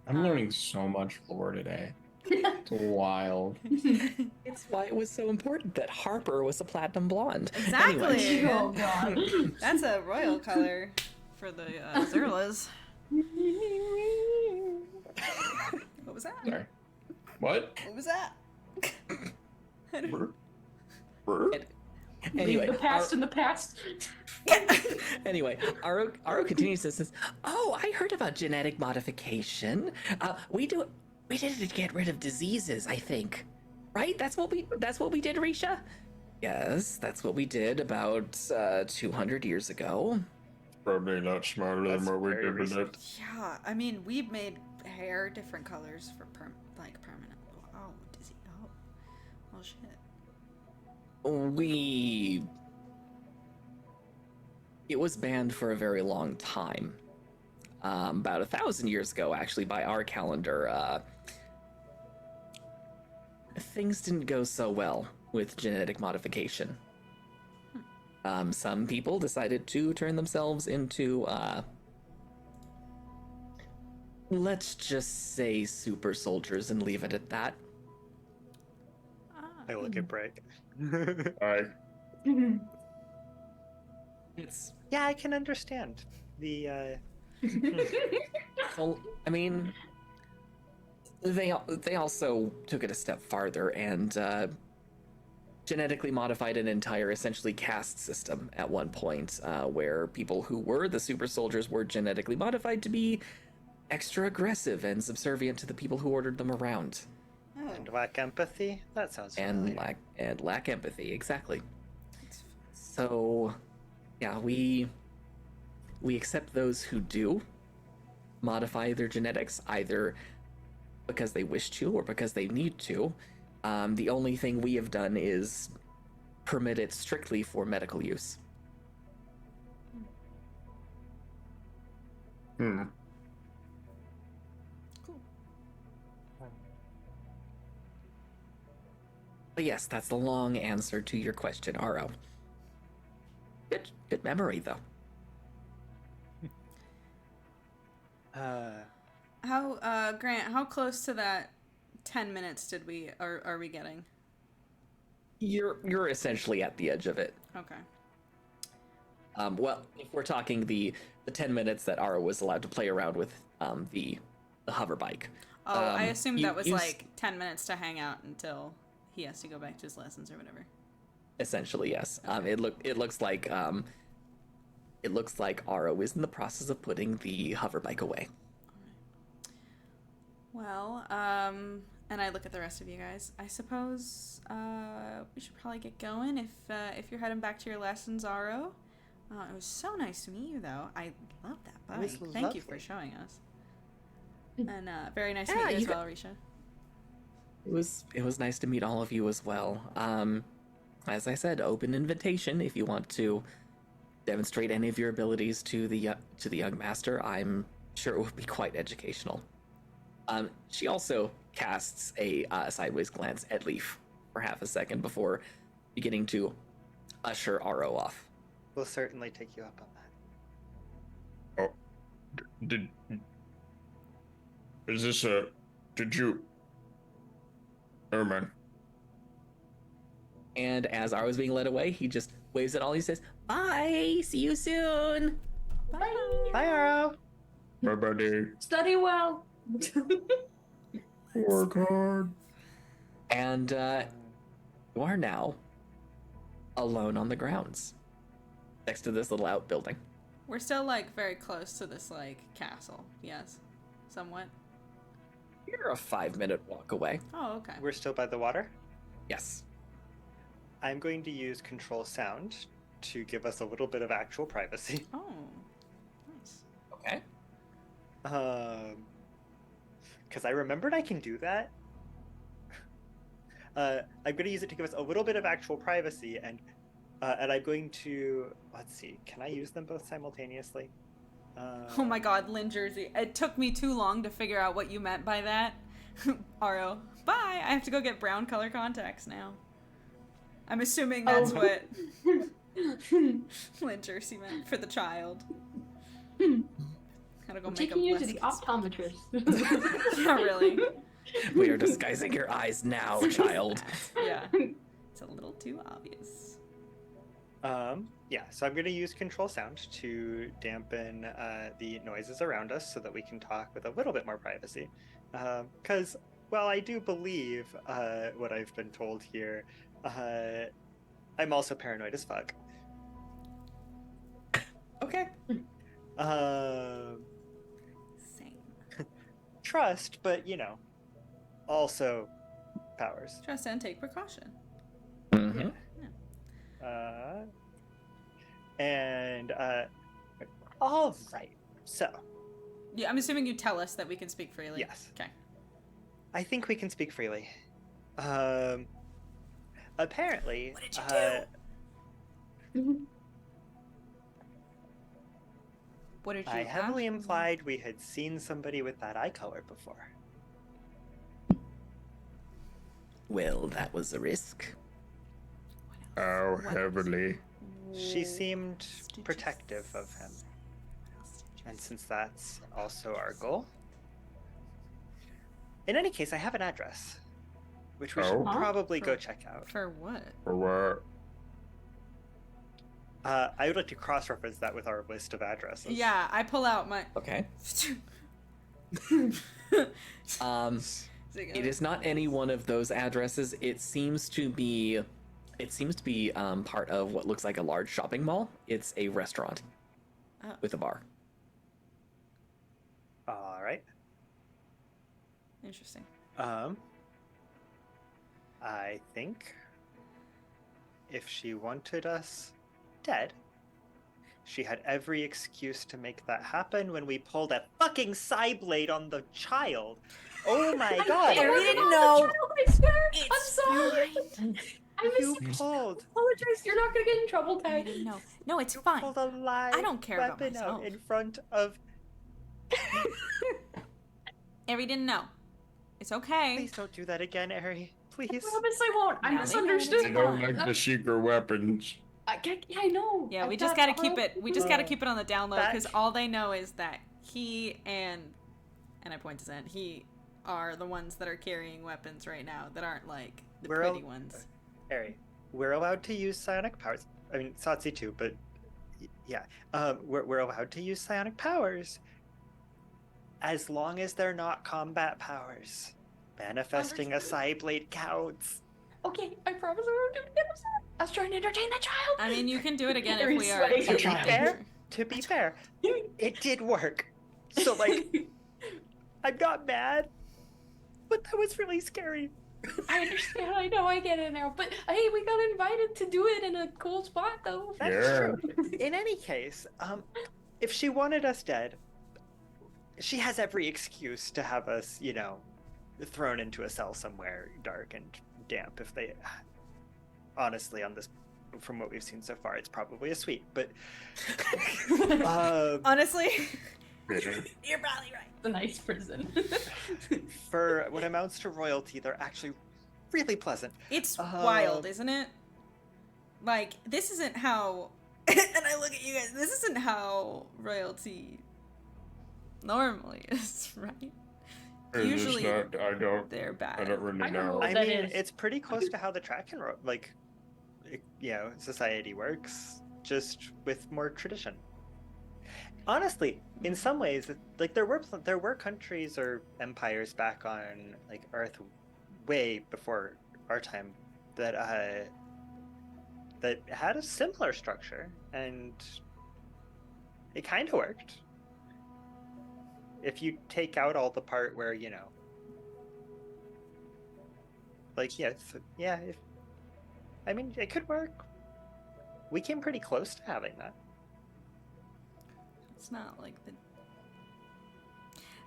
I'm learning so much lore today. It's wild. It's why it was so important that Harper was a platinum blonde. Exactly. Anyway. Oh god. That's a royal color for the Zerlas. What was that? Sorry. What? What was that? Anyway, Leave the past in the past. Anyway, Aro continues and says, "Oh, I heard about genetic modification. We did it to get rid of diseases, I think. Right? That's what we did, Risha? Yes, that's what we did about 200 years ago. Probably not smarter That's than what we very did with recent. it. Yeah, I mean, we made hair different colors for permanent. Oh, dizzy. Oh, well, shit. It was banned for a very long time. About 1,000 years ago, actually, by our calendar, things didn't go so well with genetic modification. Some people decided to turn themselves into, let's just say super soldiers and leave it at that. I look at Brick. Alright. It's, Yeah, I can understand the. well, I mean, they also took it a step farther and genetically modified an entire, essentially, caste system at one point, where people who were the super soldiers were genetically modified to be extra aggressive and subservient to the people who ordered them around, Oh, And lack empathy? That sounds familiar. and lack empathy. Exactly. So, yeah, we accept those who do modify their genetics, either because they wish to or because they need to. The only thing we have done is permit it strictly for medical use. Hmm. But yes, that's the long answer to your question, Aro. Good memory, though. Grant, how close to that 10 minutes are we getting? You're essentially at the edge of it. Okay. Well, if we're talking the 10 minutes that Aro was allowed to play around with the hover bike. Oh, I assumed you- that was you like 10 minutes to hang out until he has to go back to his lessons or whatever. Essentially, yes. It looks like Aro is in the process of putting the hover bike away. Well, and I look at the rest of you guys. I suppose we should probably get going if you're heading back to your lessons, Aro. It was so nice to meet you, though. I love that was bike. Thank you for lovely. showing us. And very nice to Yeah, meet you as you well, Risha. It was nice to meet all of you as well. As I said, open invitation if you want to demonstrate any of your abilities to the young master. I'm sure it will be quite educational. She also casts a sideways glance at Leaf for half a second before beginning to usher Aro off. We'll certainly take you up on that. Did you? Oh man. And as Aro's being led away, he just waves at all. He says, "Bye, see you soon." Bye. Bye, Aro. Bye, buddy. Study well. Work hard. And you are now alone on the grounds next to this little outbuilding. We're still like very close to this like castle. Yes, somewhat. You're a 5-minute walk away. Oh, okay. We're still by the water. Yes. I'm going to use control sound to give us a little bit of actual privacy. Oh, nice. Okay. Because I remembered I can do that. I'm going to use it to give us a little bit of actual privacy, and I'm going to, let's see, can I use them both simultaneously? Oh my God, Lynn Jersey. It took me too long to figure out what you meant by that. Aro, bye. I have to go get brown color contacts now. I'm assuming that's what Lynn Jersey meant for the child. Gotta go I'm make taking you to less the conspicuous. optometrist. Yeah, really. We are disguising your eyes now, child. Yeah. It's a little too obvious. Yeah, so I'm going to use control sound to dampen the noises around us so that we can talk with a little bit more privacy. Because, well, I do believe what I've been told here. I'm also paranoid as fuck. Okay. Same. Trust, but, you know, also powers. Trust and take precaution. Mm-hmm. All right. So, Yeah, I'm assuming you tell us that we can speak freely. yes. Okay. I think we can speak freely. Apparently, What did you do? What did you I heavily have? implied we had seen somebody with that eye color before. Well, that was a risk. How What else? heavily. She seemed Did you protective of him. What else did you And say? since that's also our goal. In any case, I have an address, which we should Oh. probably go For- check out. For what? For what? I would like to cross-reference that with our list of addresses. Yeah, I pull out my. Okay. It is not any one of those addresses. It seems to be part of what looks like a large shopping mall. It's a restaurant Oh. with a bar. All right. Interesting. I think if she wanted us dead, she had every excuse to make that happen when we pulled a fucking side blade on the child. Oh my god! we didn't know. I swear. I'm It's sorry. fine. I You miss pulled. apologize. You're not gonna get in trouble, Ty. No, it's fine. Pulled a live I don't care about weapon out myself. in front of. Ari didn't know. It's okay. Please don't do that again, Ari. I Please. promise I won't. I Now they know misunderstood. it's I don't fine. like the secret weapons. I know. Yeah, we I just thought gotta keep Aro- it. We just gotta keep it on the down low because Back- all they know is that he and I point to Zen. He are the ones that are carrying weapons right now that aren't like the We're pretty all- ones. Ari, we're allowed to use psionic powers. I mean, Satsi too, but yeah, we're allowed to use psionic powers as long as they're not combat powers. Manifesting a side blade counts. Okay, I promise I won't do it again. I'm sorry. I was trying to entertain that child. I mean, you can do it again if Very we are. sweaty. To be fair, it did work. So like, I'm not mad, but that was really scary. I understand. I know. I get it now. But hey, we got invited to do it in a cool spot, though. That's Yeah. true. In any case, if she wanted us dead, she has every excuse to have us, you know, thrown into a cell somewhere dark and damp. If they, honestly, on this, from what we've seen so far, it's probably a suite. But honestly, you're probably right. It's a nice prison. For what amounts to royalty, they're actually really pleasant. It's wild, isn't it? Like, this isn't how, and I look at you guys, this isn't how royalty normally is, right? Usually, they're bad. I don't really know. I mean, it's pretty close to how the Tracken, like, you know, society works, just with more tradition. Honestly, in some ways, like there were countries or empires back on like Earth, way before our time, that that had a similar structure, and it kind of worked. If you take out all the part where, you know, like, I mean, it could work. We came pretty close to having that. It's not like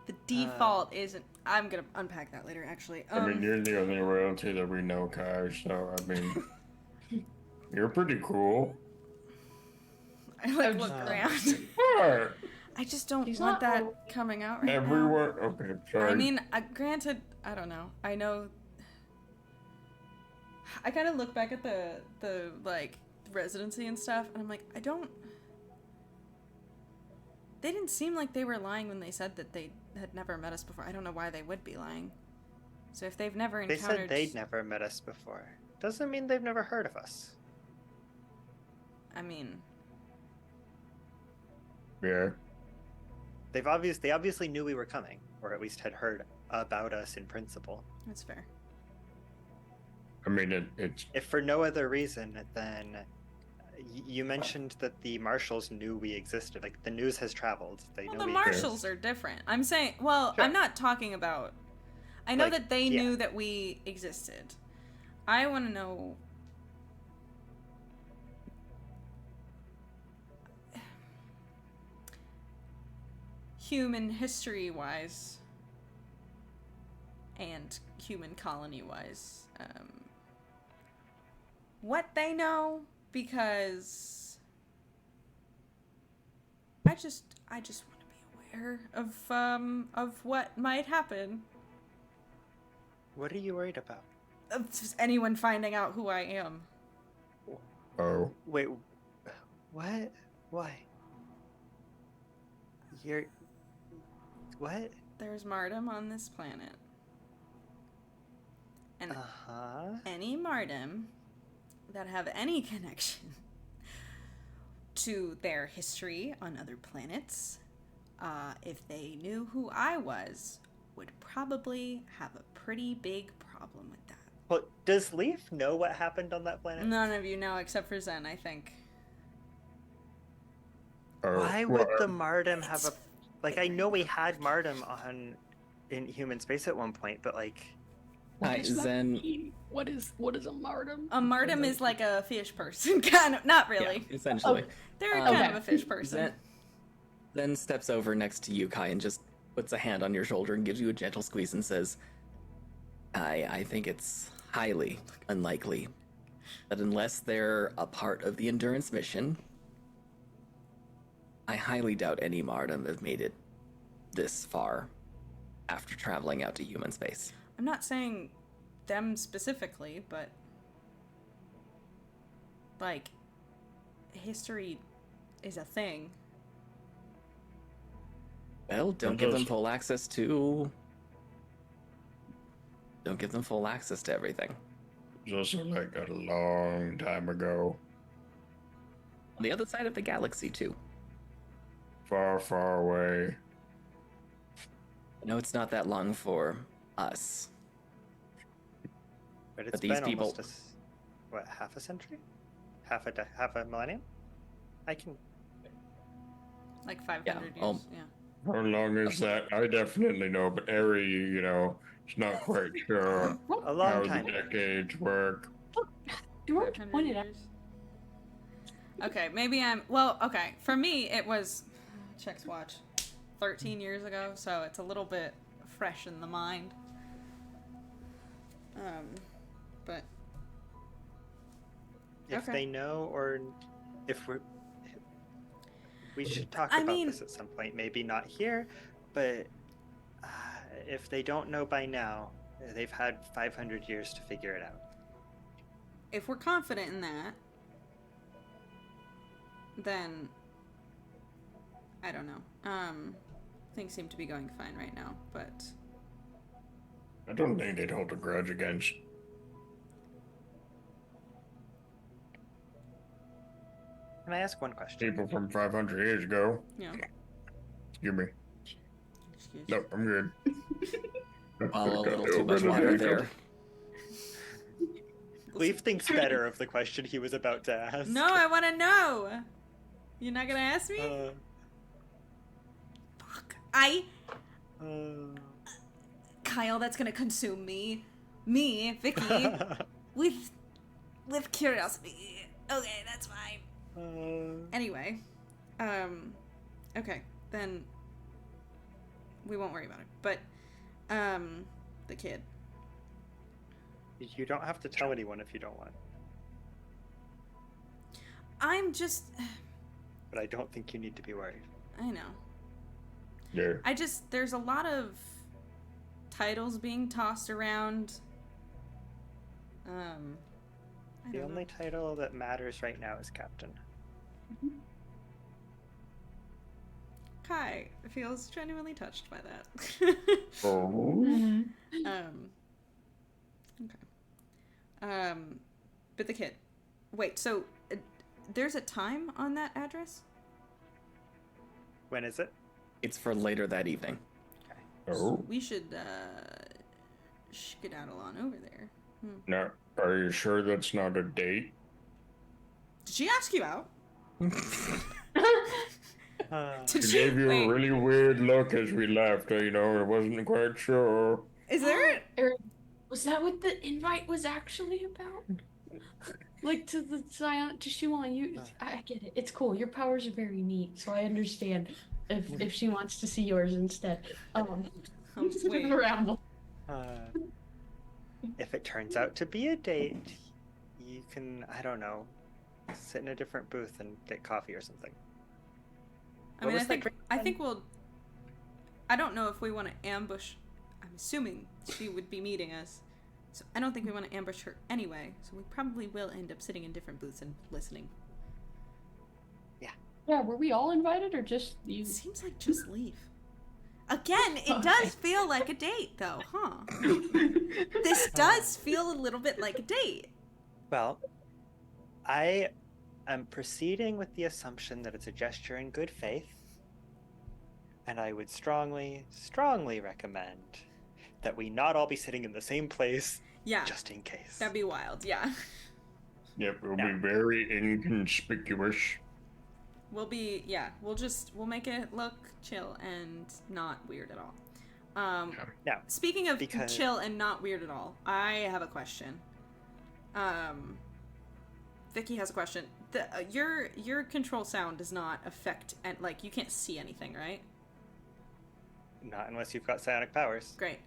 the default isn't. I'm gonna unpack that later, actually. I mean, you're the only royalty that we know, Kai, so, I mean, you're pretty cool. I like look around. What? I just don't want that coming out right now. Everyone? Okay, sorry. I mean, granted, I don't know. I know. I kind of look back at the like residency and stuff, and I'm like, I don't. They didn't seem like they were lying when they said that they had never met us before. I don't know why they would be lying. So if they've never encountered... They said they'd never met us before. Doesn't mean they've never heard of us. I mean... Yeah. They obviously knew we were coming, or at least had heard about us in principle. That's fair. I mean, it's... If for no other reason, then... You mentioned that the marshals knew we existed. Like, the news has traveled. They know the we marshals exist. are different. I'm saying... Well, sure. I'm not talking about... I know that they knew that we existed. I want to know... Human history-wise and human colony-wise, what they know, because I just want to be aware of what might happen. What are you worried about? Of just anyone finding out who I am. Oh. Wait, what? Why? You're... What? There's Mardum on this planet. And any Mardum that have any connection to their history on other planets, if they knew who I was, would probably have a pretty big problem with that. Well, does Leaf know what happened on that planet? None of you know, except for Zen, I think. Why would the Mardum have a... Like, I know we had Mardum in human space at one point, but like... Hi, Zen. What is a Mardum? A Mardum is like a fish person, kind of. Not really. Yeah, essentially. They're kind of a fish person. Zen steps over next to you, Kai, and just puts a hand on your shoulder and gives you a gentle squeeze and says, I think it's highly unlikely that unless they're a part of the Endurance mission, I highly doubt any Mardum have made it this far after traveling out to human space. I'm not saying them specifically, but like, history is a thing. Well, don't give them full access to everything. Just like a long time ago. On the other side of the galaxy, too. Far, far away. No, it's not that long for us. But it's But these been people... almost what, half a century? Half a millennium? I can... Like 500 Yeah, years, yeah. How long is that? I definitely know, but Eri, you know, is not quite sure A long how time. the decades work. George 500 pointed out. years. Okay, maybe I'm... Well, okay. For me, it was... Check's watch. 13 years ago, so it's a little bit fresh in the mind. But If okay. they know, or if we should talk I about mean- this at some point. Maybe not here, but if they don't know by now, they've had 500 years to figure it out. If we're confident in that, then I don't know. Things seem to be going fine right now, but I don't think they'd hold a grudge against Can I ask one question? people from 500 years ago. you know. Excuse me. Excuse Nope, I'm good. Well, a little too much water there. Leaf thinks better of the question he was about to ask. No, I want to know. You're not gonna ask me? Fuck. Kyle, that's gonna consume me, Vicky, with curiosity. Okay, that's fine. Anyway, okay, then we won't worry about it. But, the kid. You don't have to tell anyone if you don't want. I'm just, But I don't think you need to be worried. I know. Yeah. There's a lot of titles being tossed around. I The don't only know. title that matters right now is Captain. Kai feels genuinely touched by that. Oh. Okay. But the kid. Wait, so there's a time on that address? When is it? It's for later that evening. Oh. We should skedaddle on over there. No. Are you sure that's not a date? Did she ask you out? Did She she? gave you Wait, a really weird look as we left. I wasn't quite sure. is there? Eric, was that what the invite was actually about? Like to the Zion? Does she want you? I get it. It's cool. Your powers are very neat, so I understand if she wants to see yours instead. Wait. Ramble. If it turns out to be a date, you can, I don't know, sit in a different booth and get coffee or something. I What mean, was that drink I think we'll. I don't know if we want to ambush. I'm assuming she would be meeting us, so I don't think we want to ambush her anyway. So we probably will end up sitting in different booths and listening. Yeah, were we all invited or just you? It seems like just leave. Again, it Okay. does feel like a date, though, huh? This does feel a little bit like a date. Well, I am proceeding with the assumption that it's a gesture in good faith, and I would strongly, strongly recommend that we not all be sitting in the same place, Yeah, just in case. that'd be wild. Yeah, Yep, it'll Yeah. be very inconspicuous. we'll make it look chill and not weird at all. Now, Speaking of because- chill and not weird at all, I have a question. Vicky has a question. Your control sound does not affect, and like you can't see anything, right? not unless you've got psionic powers. Great.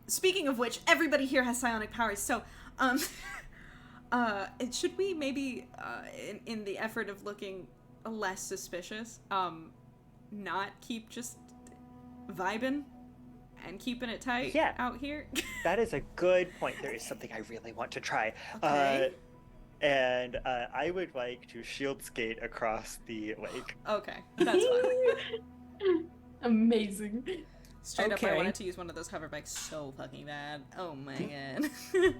Speaking of which, everybody here has psionic powers, so should we maybe in the effort of looking less suspicious, not keep just vibing and keeping it tight Yeah. out here? That is a good point. There is something I really want to try. Okay. And I would like to shield skate across the lake. Okay, that's fine. Amazing. Straight up, I Okay. wanted to use one of those hover bikes so fucking bad. Oh my god.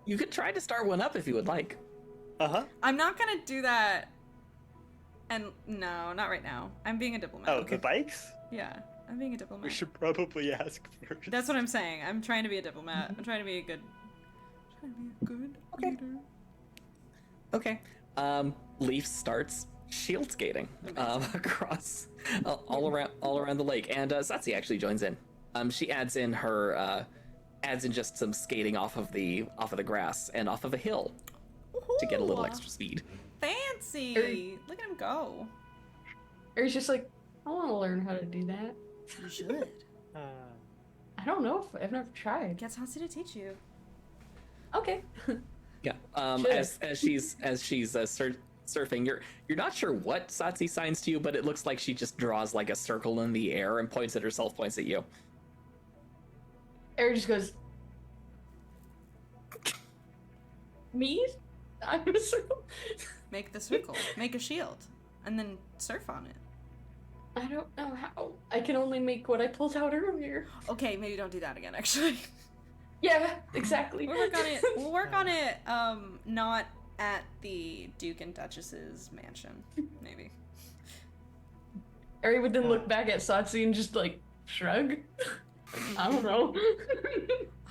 You could try to start one up if you would like. Uh-huh. I'm not gonna do that. And no, not right now. I'm being a diplomat. Oh, the bikes? Yeah, I'm being a We diplomat. should probably ask first. That's what I'm saying. I'm trying to be a diplomat. I'm trying to be a good leader. Okay. Leaf starts shield skating across all around the lake, and Satsi actually joins in. She adds in just some skating off of the grass and off of a hill to get a little Ooh, extra speed. Fancy! Look at him go. Or he's just like, I want to learn how to do that. You should. I don't know if I've never tried. Get Sansi to teach you. Okay. Yeah. Sure. As she's surfing, you're not sure what Satsi signs to you, but it looks like she just draws like a circle in the air and points at herself, points at you. Eric just goes, me? I'm a circle. Make the circle. Make a shield. And then surf on it. I don't know how. I can only make what I pulled out earlier. Okay, maybe don't do that again, actually. Yeah, exactly. We'll work on it. We'll work on it, not at the Duke and Duchess's mansion. Maybe. Ari would then look back at Satsi and just, like, shrug. I don't know.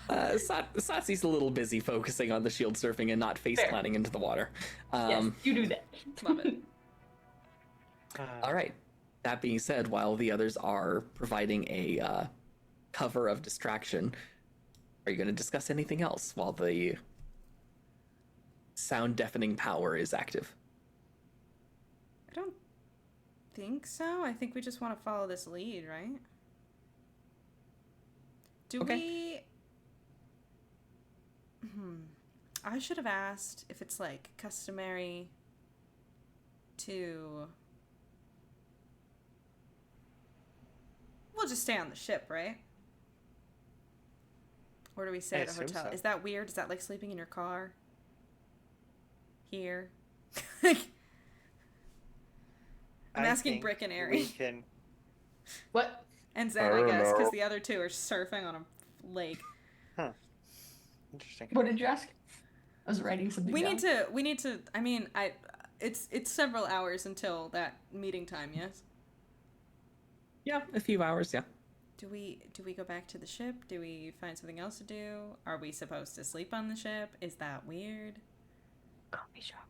Satsi's a little busy focusing on the shield surfing and not face planting into the water. Yes, you do that. Love it. All right. That being said, while the others are providing a cover of distraction, are you going to discuss anything else while the sound deafening power is active? I don't think so. I think we just want to follow this lead, right? Do we... I should have asked if it's, like, customary to... We'll just stay on the ship, right? Or do we stay I at a assume hotel? so. Is that weird? Is that like sleeping in your car? Here? I'm asking think Brick and we Ari. can. What? And Zen, I I don't guess, because know. the other two are surfing on a lake. Interesting. What did you ask? I was writing something We down. need to, I mean, it's several hours until that meeting time, yes? Yeah, a few hours, yeah. Do we go back to the ship? Do we find something else to do? Are we supposed to sleep on the ship? Is that weird? Coffee shop.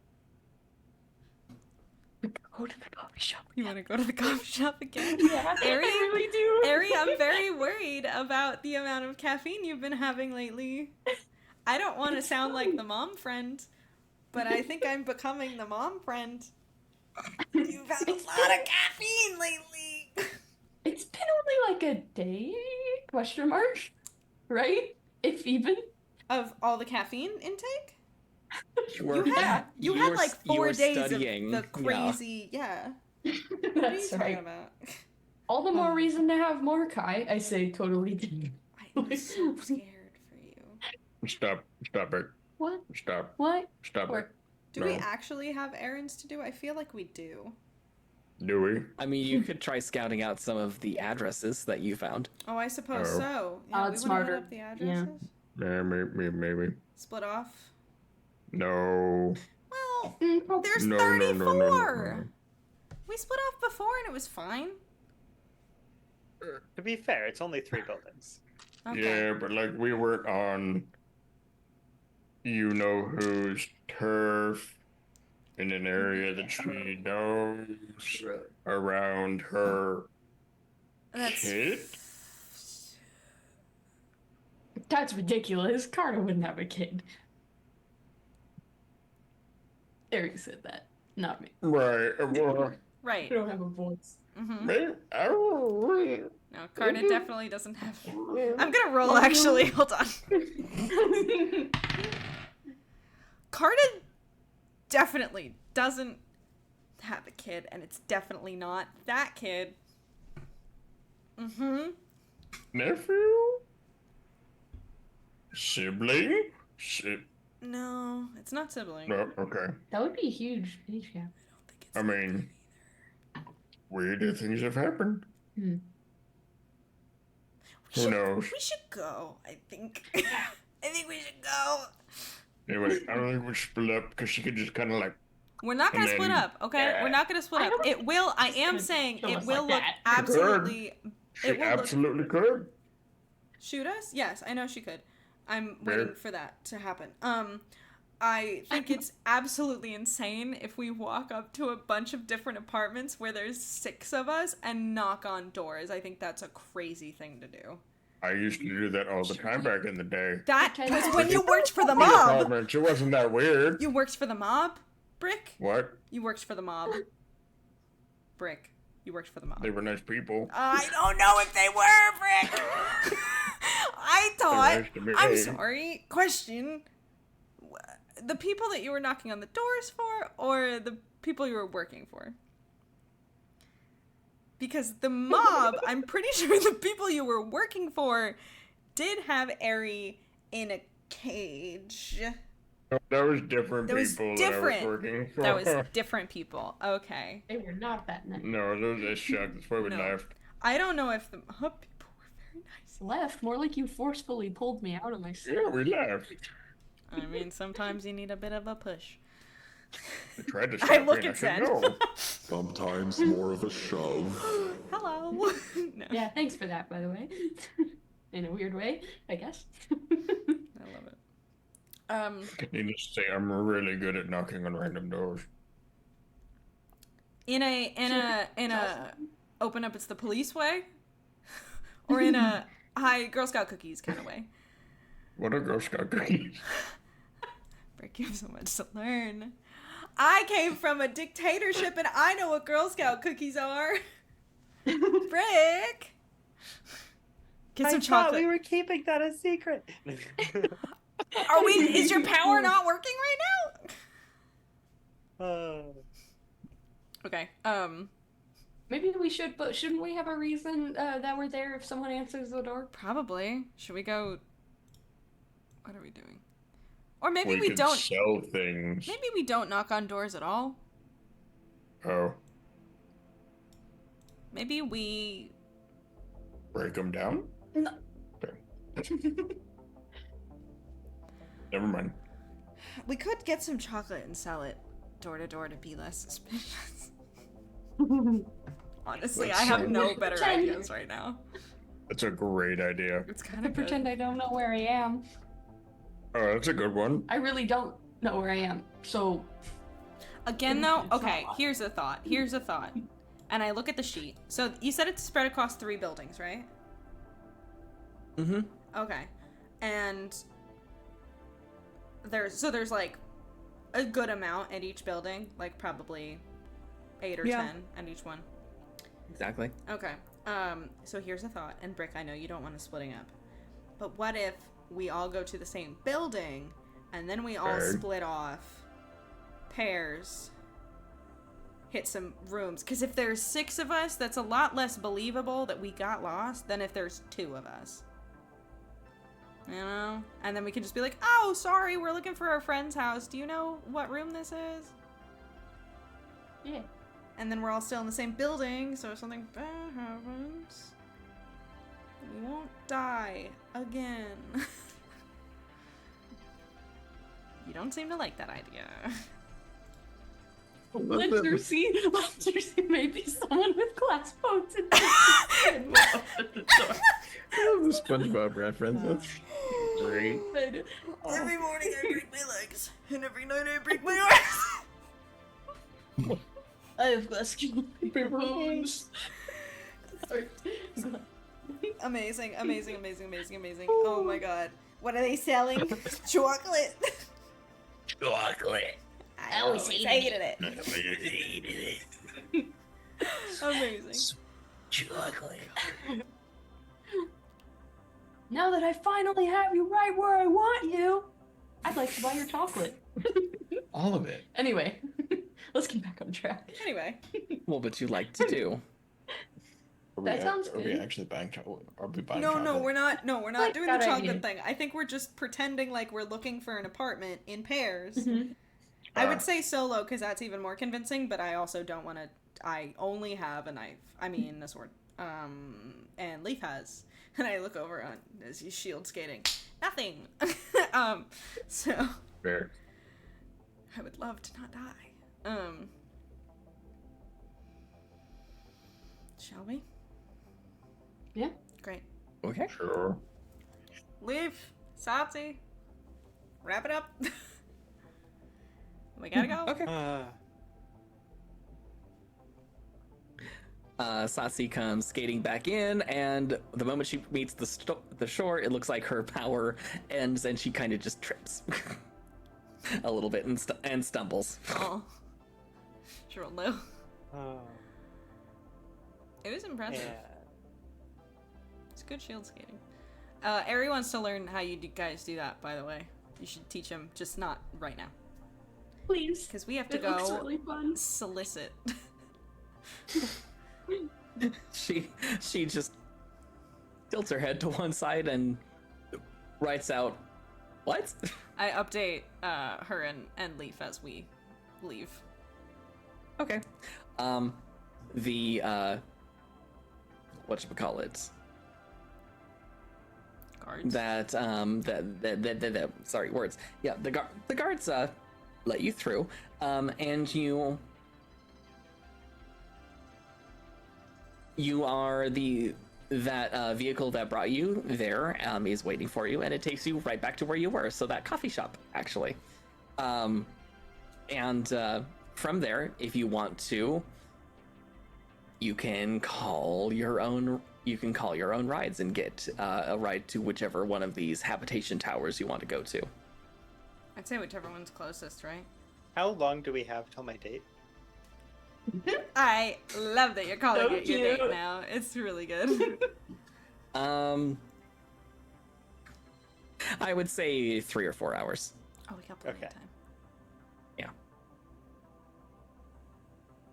We could go to the coffee shop. You want to go to the coffee shop again? Yeah, Ari, I really do. Ari, I'm very worried about the amount of caffeine you've been having lately. I don't want to sound like the mom friend, but I think I'm becoming the mom friend. You've had a lot of caffeine lately. It's been only like a day? Question mark? Right? If even. Of all the caffeine intake? You You had like 4 days studying, of the crazy, yeah. What are you That's talking right. about? All the more reason to have more, Kai. I say totally. I'm so scared for you. Stop it. What? Stop What? it. Or- Do we No. actually have errands to do? I feel like we do. Do we? I mean, you could try scouting out some of the addresses that you found. Oh, I suppose Oh. so. Oh, we it's wanna hit smarter. up the addresses. Yeah, maybe. Split off. No. Well, Oh, there's No, 34. no. We split off before and it was fine. To be fair, it's only 3 buildings. Okay. Yeah, but like we were on you know whose turf in an area that she knows around her That's kid? That's ridiculous. Carter wouldn't have a kid. Eric said that, not me. Right. Well, right. I don't have a voice. Mm-hmm. maybe, I don't know. No, Carter definitely doesn't have. I'm gonna roll actually. Hold on. Carter definitely doesn't have a kid, and it's definitely not that kid. Mm-hmm. Nephew? Sibling? No, it's not sibling. No, okay. That would be a huge age gap. I mean, weird things have happened. Who knows? We should go, I think. I think we should go. Anyway, I don't think we should split up because she could just kind of like. We're not gonna And split then- up, okay? We're not gonna split up. It will, I am saying, kill it us will like look that. absolutely... She It will look... absolutely could. Shoot us? Yes, I know she could. I'm Where? waiting for that to happen. I think it's absolutely insane if we walk up to a bunch of different apartments where there's 6 of us and knock on doors. I think that's a crazy thing to do. I used to do that all the time back in the day. That Okay. was when you worked for the The mob! apartments, it wasn't that weird. You worked for the mob, Brick? What? You worked for the mob. Brick. You worked for the mob. They were nice people. I don't know if they were, Frick. I thought. nice to me. I'm sorry. Question: the people that you were knocking on the doors for, or the people you were working for? Because the mob, I'm pretty sure the people you were working for did have Eri in a cage. No, that was different That was people different. that I was working for. That was different people. Okay. They were not that nice. No, those are shocked. That's why we No. left. I don't know if the mob people were very nice. Left, more like you forcefully pulled me out of my seat. Yeah, we left. I mean, sometimes you need a bit of a push. They tried to stop I me, look and I at said Zen. no. Sometimes more of a shove. Hello. No. Yeah, thanks for that, by the way. In a weird way, I guess. I love it. Needless to say, I'm really good at knocking on random doors. In a open up it's the police way, or in a hi Girl Scout cookies kind of way. What are Girl Scout cookies? Frick, you have so much to learn. I came from a dictatorship and I know what Girl Scout cookies are. Frick. Get some I thought chocolate. we were keeping that a secret. Are we? Is your power not working right now? Okay. Maybe we should, but shouldn't we have a reason that we're there if someone answers the door? Probably. Should we go? What are we doing? Or maybe we could don't. sell things. Maybe we don't knock on doors at all. Oh, Maybe we. break them down? No. Okay. Never mind. We could get some chocolate and sell it door to door to be less suspicious. Honestly, Let's I have see. no better Pretend. ideas right now. That's a great idea. It's I kind of pretend I don't know where I am. Oh, that's a good one. I really don't know where I am, so... Again, though, It's okay, not. here's a thought. Here's a thought. And I look at the sheet. So you said it's spread across 3 buildings, right? Mm-hmm. Okay. And there's like a good amount at each building, like probably 8 or Yeah. 10 at each one. Exactly. Okay. So here's a thought, and Brick, I know you don't want us splitting up, but what if we all go to the same building, and then we all Okay. split off pairs, hit some rooms? Because if there's 6 of us, that's a lot less believable that we got lost than if there's 2 of us. You know? And then we can just be like, oh, sorry, we're looking for our friend's house. Do you know what room this is? Yeah. And then we're all still in the same building, so if something bad happens, we won't die again. You don't seem to like that idea. Let's see maybe someone with glass boats and at the door. I love the SpongeBob reference. That's great. Every morning I break my legs, and every night I break my arms. I have glass paper bones. Amazing, amazing, amazing, amazing, amazing. Oh my god. What are they selling? Chocolate. Chocolate. I always hated it. Amazing. Chocolate. Now that I finally have you right where I want you, I'd like to buy your chocolate. All of it. Anyway, let's get back on track. Anyway. What would you like to do? That sounds Are we good. actually buying chocolate? Are we buying No, chocolate? we're not. No, we're not Like doing the that chocolate idea. thing. I think we're just pretending like we're looking for an apartment in pairs. Mhm. I would say solo because that's even more convincing, but I also don't want to. I only have a knife. I mean, a sword. And Leaf has. And I look over on as he's shield skating. Nothing. So Fair. I would love to not die. Shall we? Yeah. Great. Okay. Sure. Leaf, Satsi, wrap it up. We gotta go. Okay. Satsi comes skating back in, and the moment she meets the shore, it looks like her power ends, and she kind of just trips a little bit and stumbles. Oh, sure will. It was impressive. Yeah. It's good shield skating. Ari wants to learn how you guys do that, by the way. You should teach him, just not right now. Please. Because we have to It looks go really fun. solicit. She just tilts her head to one side and writes out, "What?" I update her and Leaf as we leave. Okay. The whatchamacallit? Guards. That sorry, words. Yeah, the guards let you through. And you are that vehicle that brought you there is waiting for you, and it takes you right back to where you were. So that coffee shop, actually. And from there, if you want to, you can call your own rides and get a ride to whichever one of these habitation towers you want to go to. I'd say whichever one's closest, right? How long do we have till my date? I love that you're calling So it your date cute. now. It's really good. I would say 3 or 4 hours. Oh, we got plenty Okay. of time.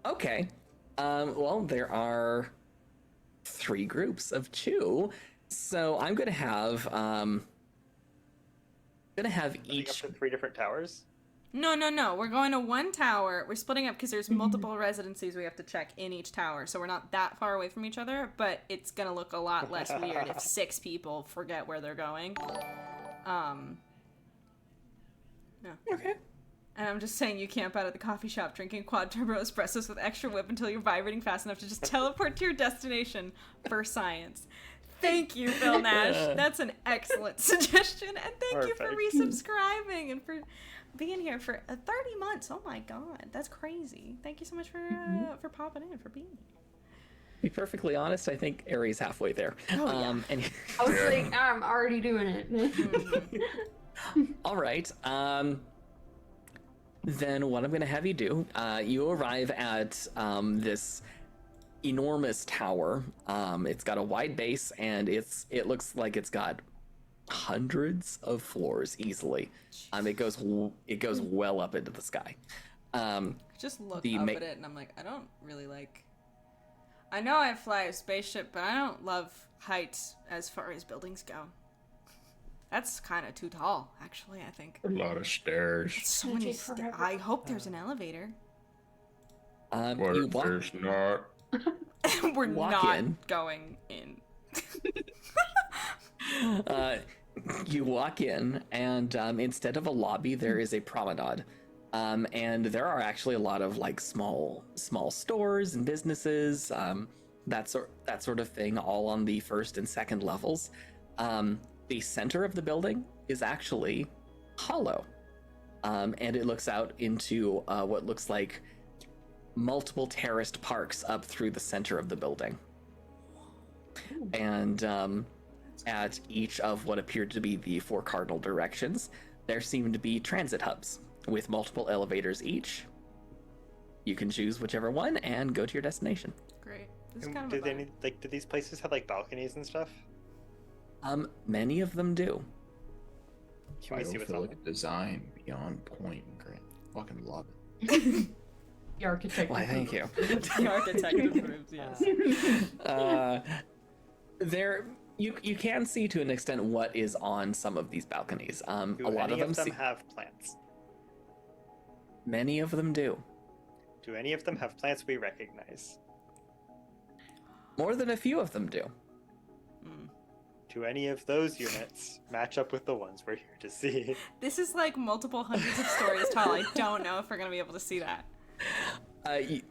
Okay. Well, there are 3 groups of 2, so I'm gonna have Setting each. up to 3 different towers? No. We're going to one tower. We're splitting up because there's multiple residencies we have to check in each tower. So we're not that far away from each other, but it's going to look a lot less weird if 6 people forget where they're going. No. Okay. And I'm just saying you camp out at the coffee shop drinking quad turbo espressos with extra whip until you're vibrating fast enough to just teleport to your destination for science. Thank you, Phil Nash. That's an excellent suggestion. And thank you for Perfect. resubscribing and for being here for 30 months. Oh my god, that's crazy. Thank you so much for popping in, for being here. To be perfectly honest, I think Aries halfway there. Oh, yeah. And I was like, I'm already doing it. all right. Then what I'm going to have you do, you arrive at this enormous tower. It's got a wide base, and it looks like it's got hundreds of floors easily. It goes well up into the sky. Just look The up ma- at it and I'm like, I don't really like... I know I fly a spaceship, but I don't love heights as far as buildings go. That's kind of too tall, actually, I think. A lot of stairs. So Gonna many take forever. I hope there's an elevator. What You if walk, there's not? We're Walk not in. going in. you walk in, and instead of a lobby, there is a promenade. And there are actually a lot of like small stores and businesses, that sort of thing, all on the first and second levels. The center of the building is actually hollow, and it looks out into what looks like multiple terraced parks up through the center of the building. And at each of what appeared to be the 4 cardinal directions, there seemed to be transit hubs with multiple elevators each. You can choose whichever one and go to your destination. Great. This is And kind do of they need, like, do these places have like balconies and stuff? Many of them do. Can we see what's on them? Biophilic design beyond point. Great. Fucking love it. The architect. Why, thank you. the architect approves, yes. There, you can see to an extent what is on some of these balconies. Do A lot any of them, have plants? many of them do. Do any of them have plants we recognize? More than a few of them do. Do any of those units match up with the ones we're here to see? This is like multiple hundreds of stories tall. I don't know if we're going to be able to see that.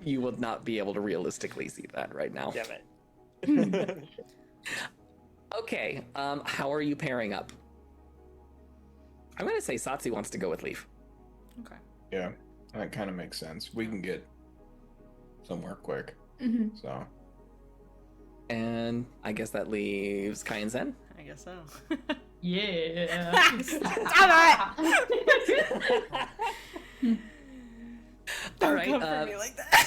You will not be able to realistically see that right now. Damn it. Okay, how are you pairing up? I'm gonna say Satsi wants to go with Leaf. Okay. Yeah, that kind of makes sense. We can get somewhere quick. Mhm. So And I guess that leaves Kai and Zen. I guess so. Yeah. Stop it! Don't All right, come for me like that.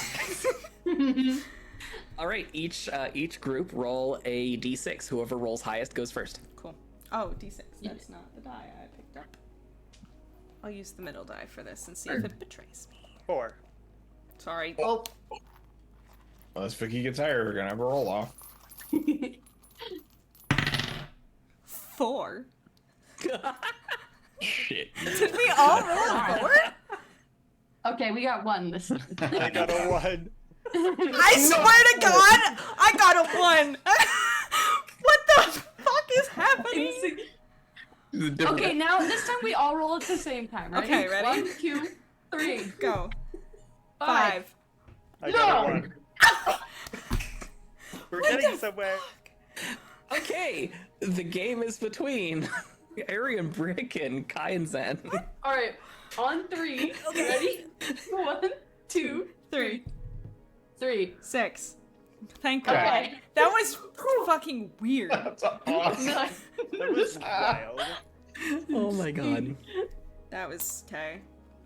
All right, each group roll a d6. Whoever rolls highest goes first. Cool. Oh, D6. That's not the die I picked up. I'll use the middle die for this and see if it betrays me. 4. Sorry. Oh. Unless Vicky gets higher, we're gonna have a roll off. 4. Shit. Did we all roll a 4? Okay, we got 1 this time. I got a 1. I swear to God, I got a 1. What the fuck is happening? Okay, now this time we all roll at the same time, right? Okay, ready? 1, 2, 3. Go. 5. I got a 1. We're getting somewhere. Okay, the game is between Arian Brick and Kai and Zen. All right, on 3. Ready? 1, 2, 3. 3. 6. Thank God. Okay. That was fucking weird. That's awesome. That was wild. Oh my god. That was okay.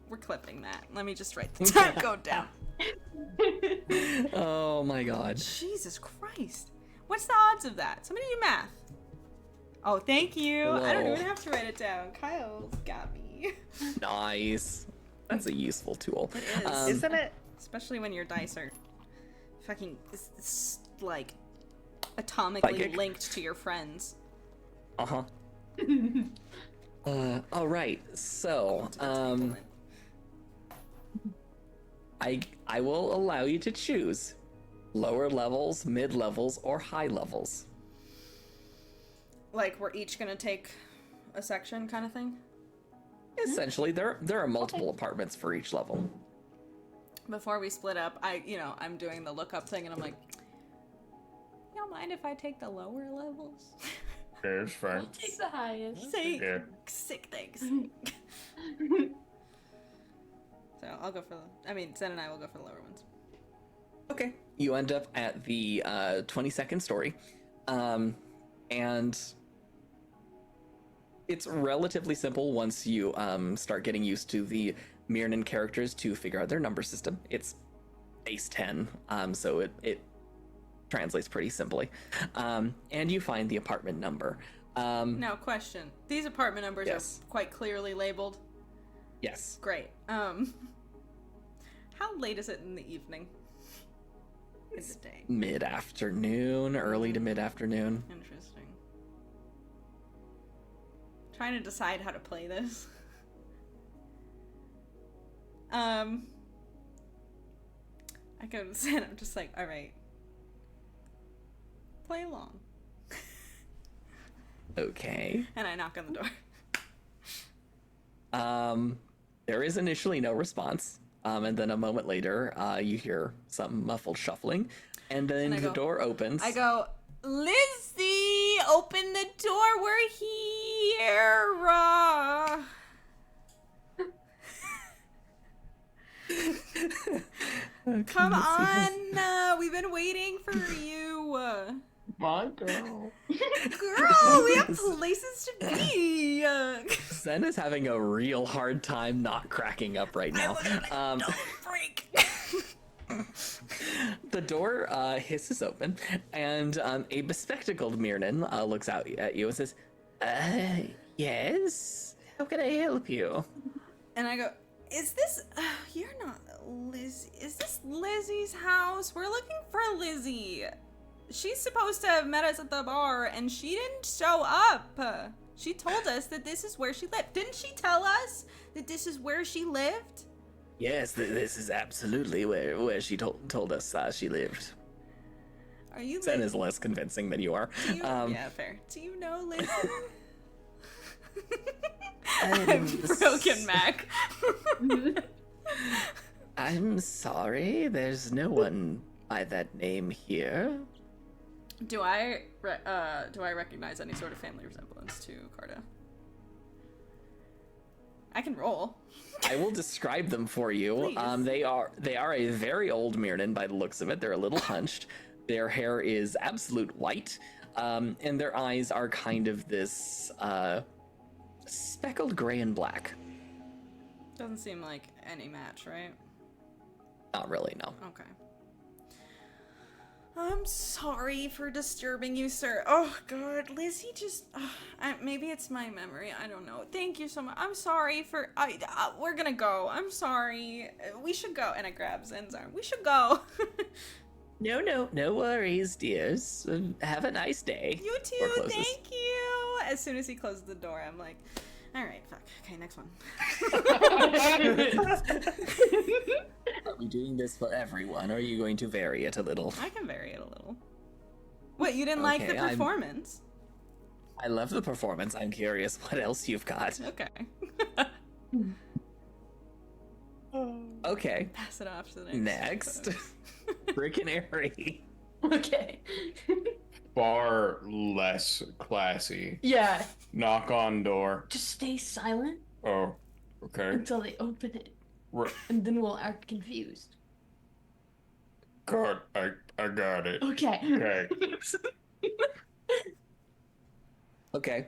We're clipping that. Let me just write the time code down. Oh my god. Jesus Christ. What's the odds of that? Somebody do math. Oh, thank you. I don't Whoa. even have to write it down. Kyle's got me. Nice. That's a useful tool. It is. Isn't it? Especially when your dice are fucking like atomically Psychic. linked to your friends. Uh-huh. All right. So, I will allow you to choose lower levels, mid levels, or high levels. Like we're each gonna take a section kind of thing. Essentially, there are multiple apartments for each level. Before we split up, I'm doing the lookup thing and I'm like, you don't mind if I take the lower levels? Okay, it's fine. Take the highest. Say Yeah. sick things. So I'll go for Zen and I will go for the lower ones. Okay. You end up at the 22nd story. And it's relatively simple once you start getting used to the Mirnan characters to figure out their number system. It's base 10, so it translates pretty simply. And you find the apartment number. Now, question. These apartment numbers Yes. are quite clearly labeled. Yes. Great. How late is it in the evening? In the day. Mid-afternoon, early to mid-afternoon. Interesting. Trying to decide how to play this. I go to Zen, I'm just like, alright. Play along. Okay. And I knock on the door. There is initially no response. And then a moment later, you hear some muffled shuffling, and then And I the go- door opens. I go, Lizzie, open the door, we're here. Come on, we've been waiting for you. My girl. Girl, we have places to be. Zen is having a real hard time not cracking up right now. Freak. The door hisses open, and a bespectacled Mirnan looks out at you and says, yes? How can I help you? And I go, is this, you're not Lizzie, is this Lizzie's house? We're looking for Lizzie. She's supposed to have met us at the bar, and she didn't show up. She told us that this is where she lived. Didn't she tell us that this is where she lived? Yes, this is absolutely where she told us she lived. Are you Zen Liz- is less convincing than you are. Do you, yeah, fair. Do you know Lizzie? I'm I'm broken, Mac. I'm sorry, there's no one by that name here. Do I recognize any sort of family resemblance to Carta? I can roll. I will describe them for you. Please. They are a very old Mirnan by the looks of it. They're a little hunched. Their hair is absolute white, and their eyes are kind of this speckled gray and black. Doesn't seem like any match, right? Not really, no. Okay. I'm sorry for disturbing you, sir. Oh, God. Lizzie just... maybe it's my memory. I don't know. Thank you so much. I'm sorry for... we're gonna go. I'm sorry. We should go. And I grab Zen's arm. We should go. No worries, dears. Have a nice day. You too. Thank you. As soon as he closes the door, I'm like, all right, fuck. Okay, next one. Are we doing this for everyone, or are you going to vary it a little? I can vary it a little. What, you didn't like the performance? I love the performance. I'm curious what else you've got. Okay. Okay. Pass it off to the next. Frickin' Airy. Okay. Far less classy. Yeah. Knock on door. Just stay silent Oh, okay. until they open it, Right. and then we'll act confused. God, I got it. Okay. Okay. Okay.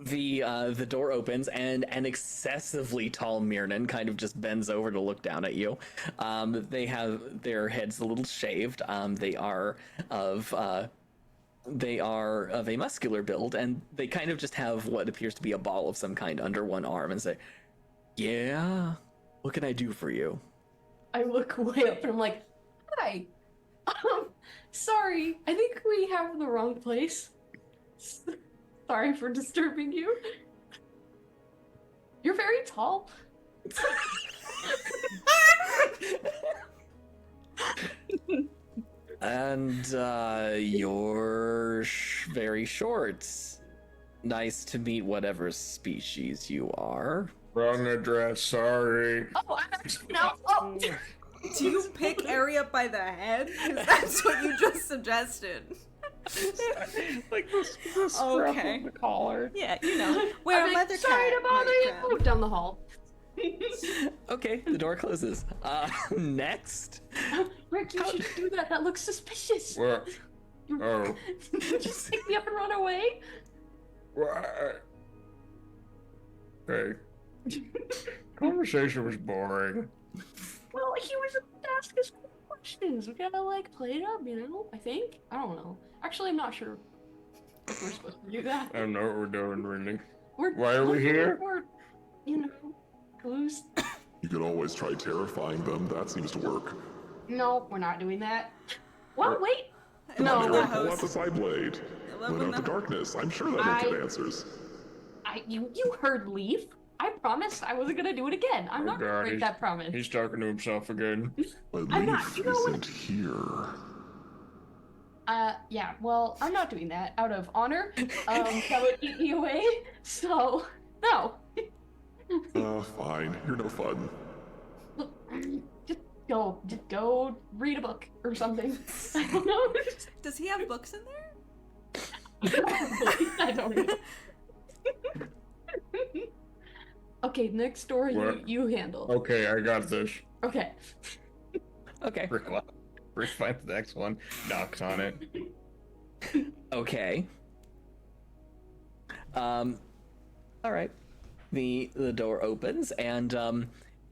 The door opens and an excessively tall Mirnan kind of just bends over to look down at you. They have their heads a little shaved. They are of a muscular build, and they kind of just have what appears to be a ball of some kind under one arm and say, "Yeah, what can I do for you?" I look way up and I'm like, "Hi. Sorry, I think we have the wrong place. Sorry for disturbing you. You're very tall." And you're very short. Nice to meet whatever species you are. Wrong address, sorry. Oh, I'm actually no. Oh. Do you pick Ari up by the head? 'Cause that's what you just suggested. Like the scruff Okay. of the collar. Yeah, you know. Wear I'm a like, leather sorry cap. to bother you. Move down the hall. Okay, the door closes. Next. Rick, you shouldn't do that. That looks suspicious. What? Oh. Just pick me up and run away. What? Okay. Conversation was boring. Well, he was about to ask us questions. We gotta play it up, you know? I think. I don't know. Actually, I'm not sure if we're supposed to do that. I don't know what we're doing, really. Why are we here? We're, clues. You could always try terrifying them. That seems to work. No, we're not doing that. What? Wait. Come on, No. Eric, pull out the side blade. love Let when out the the- darkness. I'm sure that'll get answers. You heard Leaf. I promised I wasn't gonna do it again. I'm not gonna break that promise. He's talking to himself again. But I'm not- Leaf you know what? isn't here. Yeah, well, I'm not doing that out of honor. That would eat me away. So, no. Fine. You're no fun. Just go read a book or something. I don't know. Does he have books in there? I don't know. Okay, next door What? you handle. Okay, I got this. Okay. Okay. Rick finds the next one, knocks on it. Okay. All right. The door opens, and a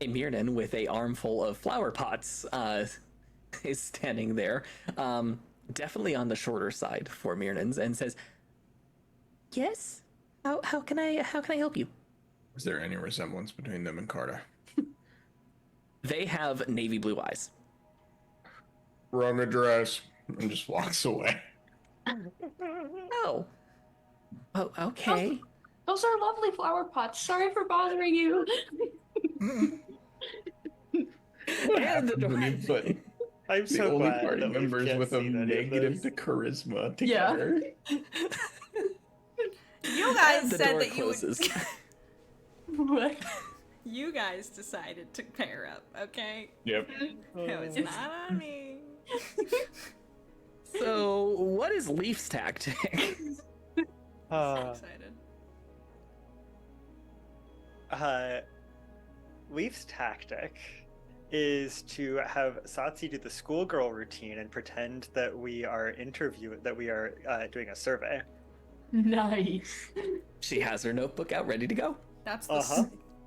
Mirnan with a armful of flower pots is standing there, definitely on the shorter side for Mirnans, and says, "Yes. How can I help you?" Is there any resemblance between them and Carter? They have navy blue eyes. Wrong address. And just walks away. Oh, okay. Those are lovely flower pots. Sorry for bothering you. And the door. But I'm the so only glad party that we members can't with a see any of negative those. to charisma Yeah. together. You guys The said door that you would. closes. What? You guys decided to pair up, okay? Yep. It was not on me. So, what is Leaf's tactic? So excited. Leaf's tactic is to have Satsi do the schoolgirl routine and pretend that we are doing a survey. Nice. She has her notebook out, ready to go. That's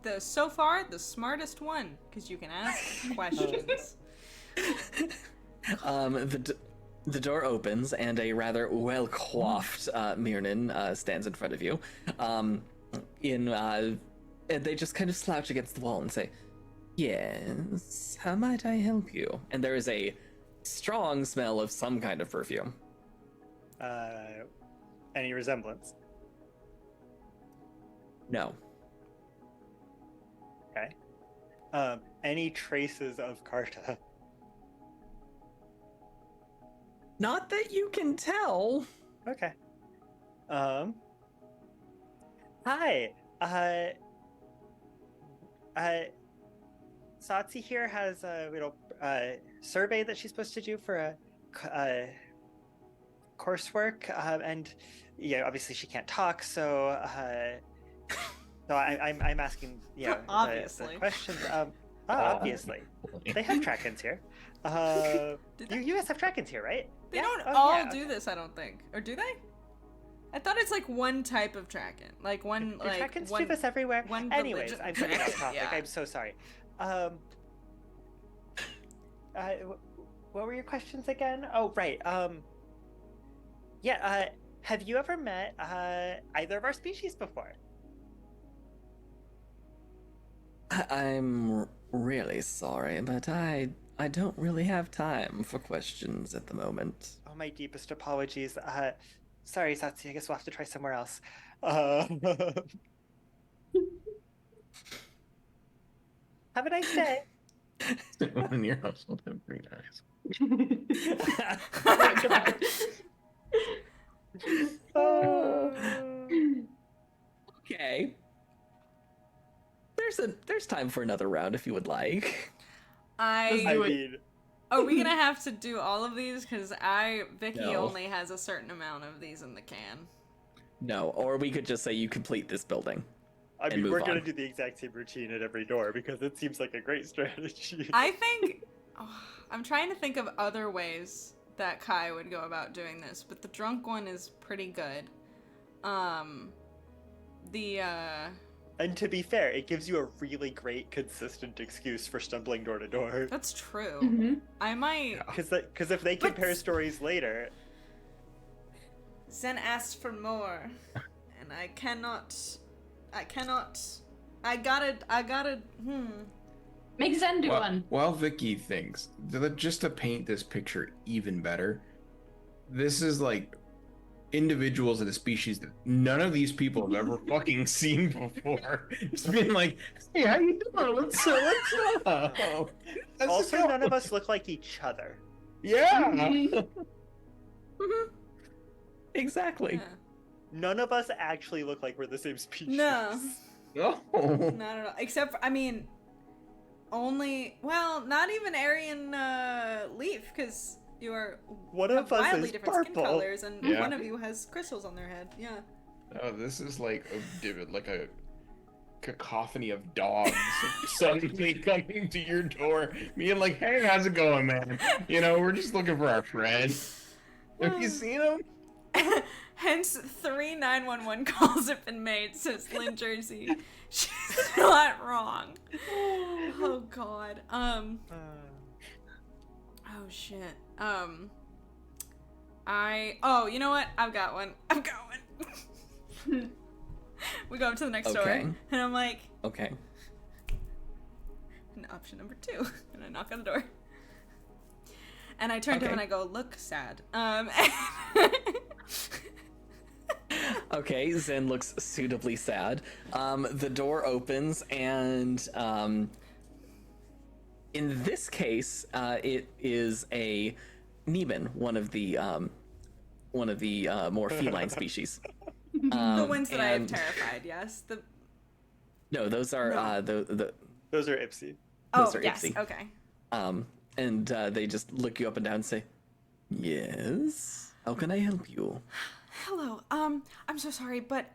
the so far the smartest one, because you can ask questions. The door opens and a rather well-coiffed Mirnan stands in front of you. And they just kind of slouch against the wall and say, "Yes, how might I help you?" And there is a strong smell of some kind of perfume. Any resemblance? No. Okay. Any traces of Carta? Not that you can tell. Okay. Hi. Satsi here has a little survey that she's supposed to do for a coursework, and yeah, obviously she can't talk, so I'm asking, Obviously. the questions. Obviously, they have track-ins here. You guys have track-ins here, right? They don't all do this, I don't think. Or do they? I thought it's like one type of track-in. Like one, like track-ins one, do this everywhere. one Anyways, religion- I'm getting off topic. Yeah. I'm so sorry. What were your questions again? Oh, right. Have you ever met either of our species before? I'm really sorry, but I don't really have time for questions at the moment. Oh, my deepest apologies. Sorry, Satsi. I guess we'll have to try somewhere else. Have a nice day. In your household, have green eyes. Okay. There's time for another round if you would like. I mean, Are we gonna have to do all of these? Because Vicky No. only has a certain amount of these in the can. No, or we could just say you complete this building. And move we're gonna on. do the exact same routine at every door because it seems like a great strategy. I think I'm trying to think of other ways that Kai would go about doing this, but the drunk one is pretty good. And to be fair, it gives you a really great, consistent excuse for stumbling door to door. That's true. Mhm. I might. Because if they But- compare stories later, Zen asked for more, and I gotta. Make Zen do one. While Vicky thinks, just to paint this picture even better, this is like individuals of the species that none of these people have ever fucking seen before. Just being like, "Hey, how you doing? What's up? How's it also going?" none of us look like each other. Yeah. Mhm. Exactly. Yeah. None of us actually look like we're the same species. No, No. not at all. Except for, not even Aryan Leaf, because you are One have of us wildly is different skin purple. colors, and Yeah. one of you has crystals on their head. Yeah. Oh, this is like a cacophony of dogs suddenly coming to your door, being like, "Hey, how's it going, man? You know, we're just looking for our friend. Have you seen him?" Hence, 3 911 calls have been made since Lynn Jersey. She's not wrong. Oh God. Oh shit. You know what? I've got one. We go up to the next door, Okay. and I'm like, Okay. and option number 2, and I knock on the door, and I turn to him and I go, "Look sad." Okay, Zen looks suitably sad. The door opens, and in this case, it is a Neiman, one of the more feline species. The ones that I have and- terrified. Yes. No, those are No. Those are Ipsy. Those are yes. Ipsy. Okay. And they just look you up and down and say, "Yes, how can I help you?" Hello. I'm so sorry, but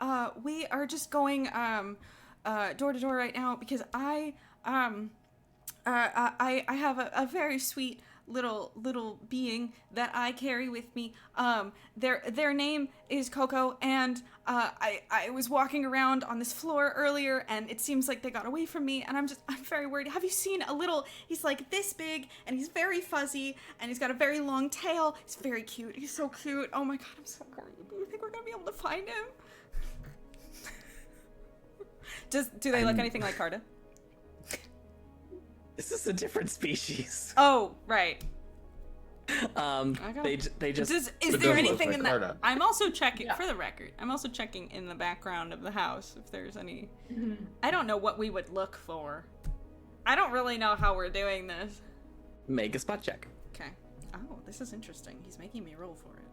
we are just going door to door right now because I have a very sweet little being that I carry with me. Their name is Coco, and I was walking around on this floor earlier, and it seems like they got away from me, and I'm very worried. Have you seen a little? He's like this big, and he's very fuzzy, and he's got a very long tail. He's very cute. He's so cute. Oh my god, I'm so worried. Do you think we're gonna be able to find him? Do they look anything like Carta? This is a different species. Oh, right. They just. Is there anything like in that? Carta. I'm also checking for the record. I'm also checking in the background of the house if there's any. I don't know what we would look for. I don't really know how we're doing this. Make a spot check. Okay. Oh, this is interesting. He's making me roll for it.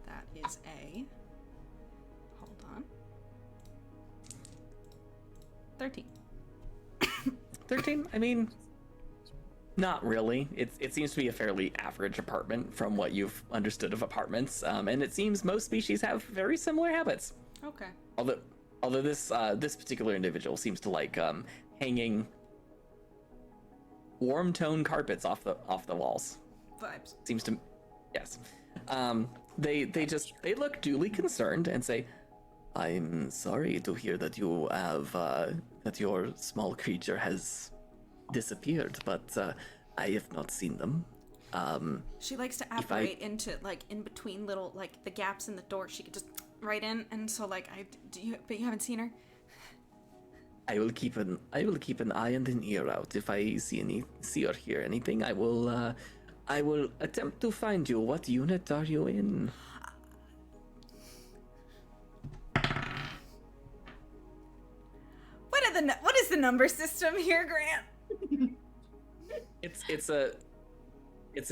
That is a. Hold on. 13. 13? I mean, not really. It seems to be a fairly average apartment from what you've understood of apartments, and it seems most species have very similar habits. Okay. Although this particular individual seems to like hanging warm tone carpets off the walls. Vibes. Seems to, yes. They look duly concerned and say, "I'm sorry to hear that you have that your small creature has disappeared, but I have not seen them." She likes to apparate into like in between little like the gaps in the door. She could just right in, and so like but you haven't seen her. I will keep an eye and an ear out. If I see or hear anything, I will attempt to find you. What unit are you in? What is the number system here, Grant? It's a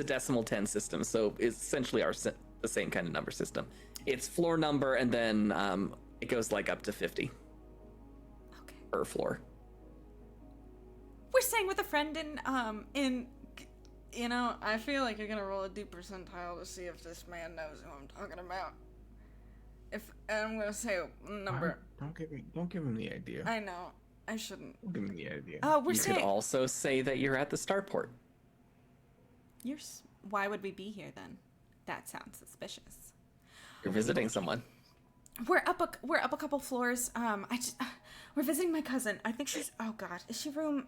decimal 10 system, so it's essentially the same kind of number system. It's floor number, and then it goes like up to 50. Okay. Per floor. We're staying with a friend in I feel like you're gonna roll a deep percentile to see if this man knows who I'm talking about. And I'm gonna say a number. Don't give him the idea. I know. I shouldn't. Don't give him the idea. Oh, You could also say that you're at the starport. Why would we be here then? That sounds suspicious. You're visiting someone. We're up a couple floors. We're visiting my cousin. I think she's. Oh God, is she room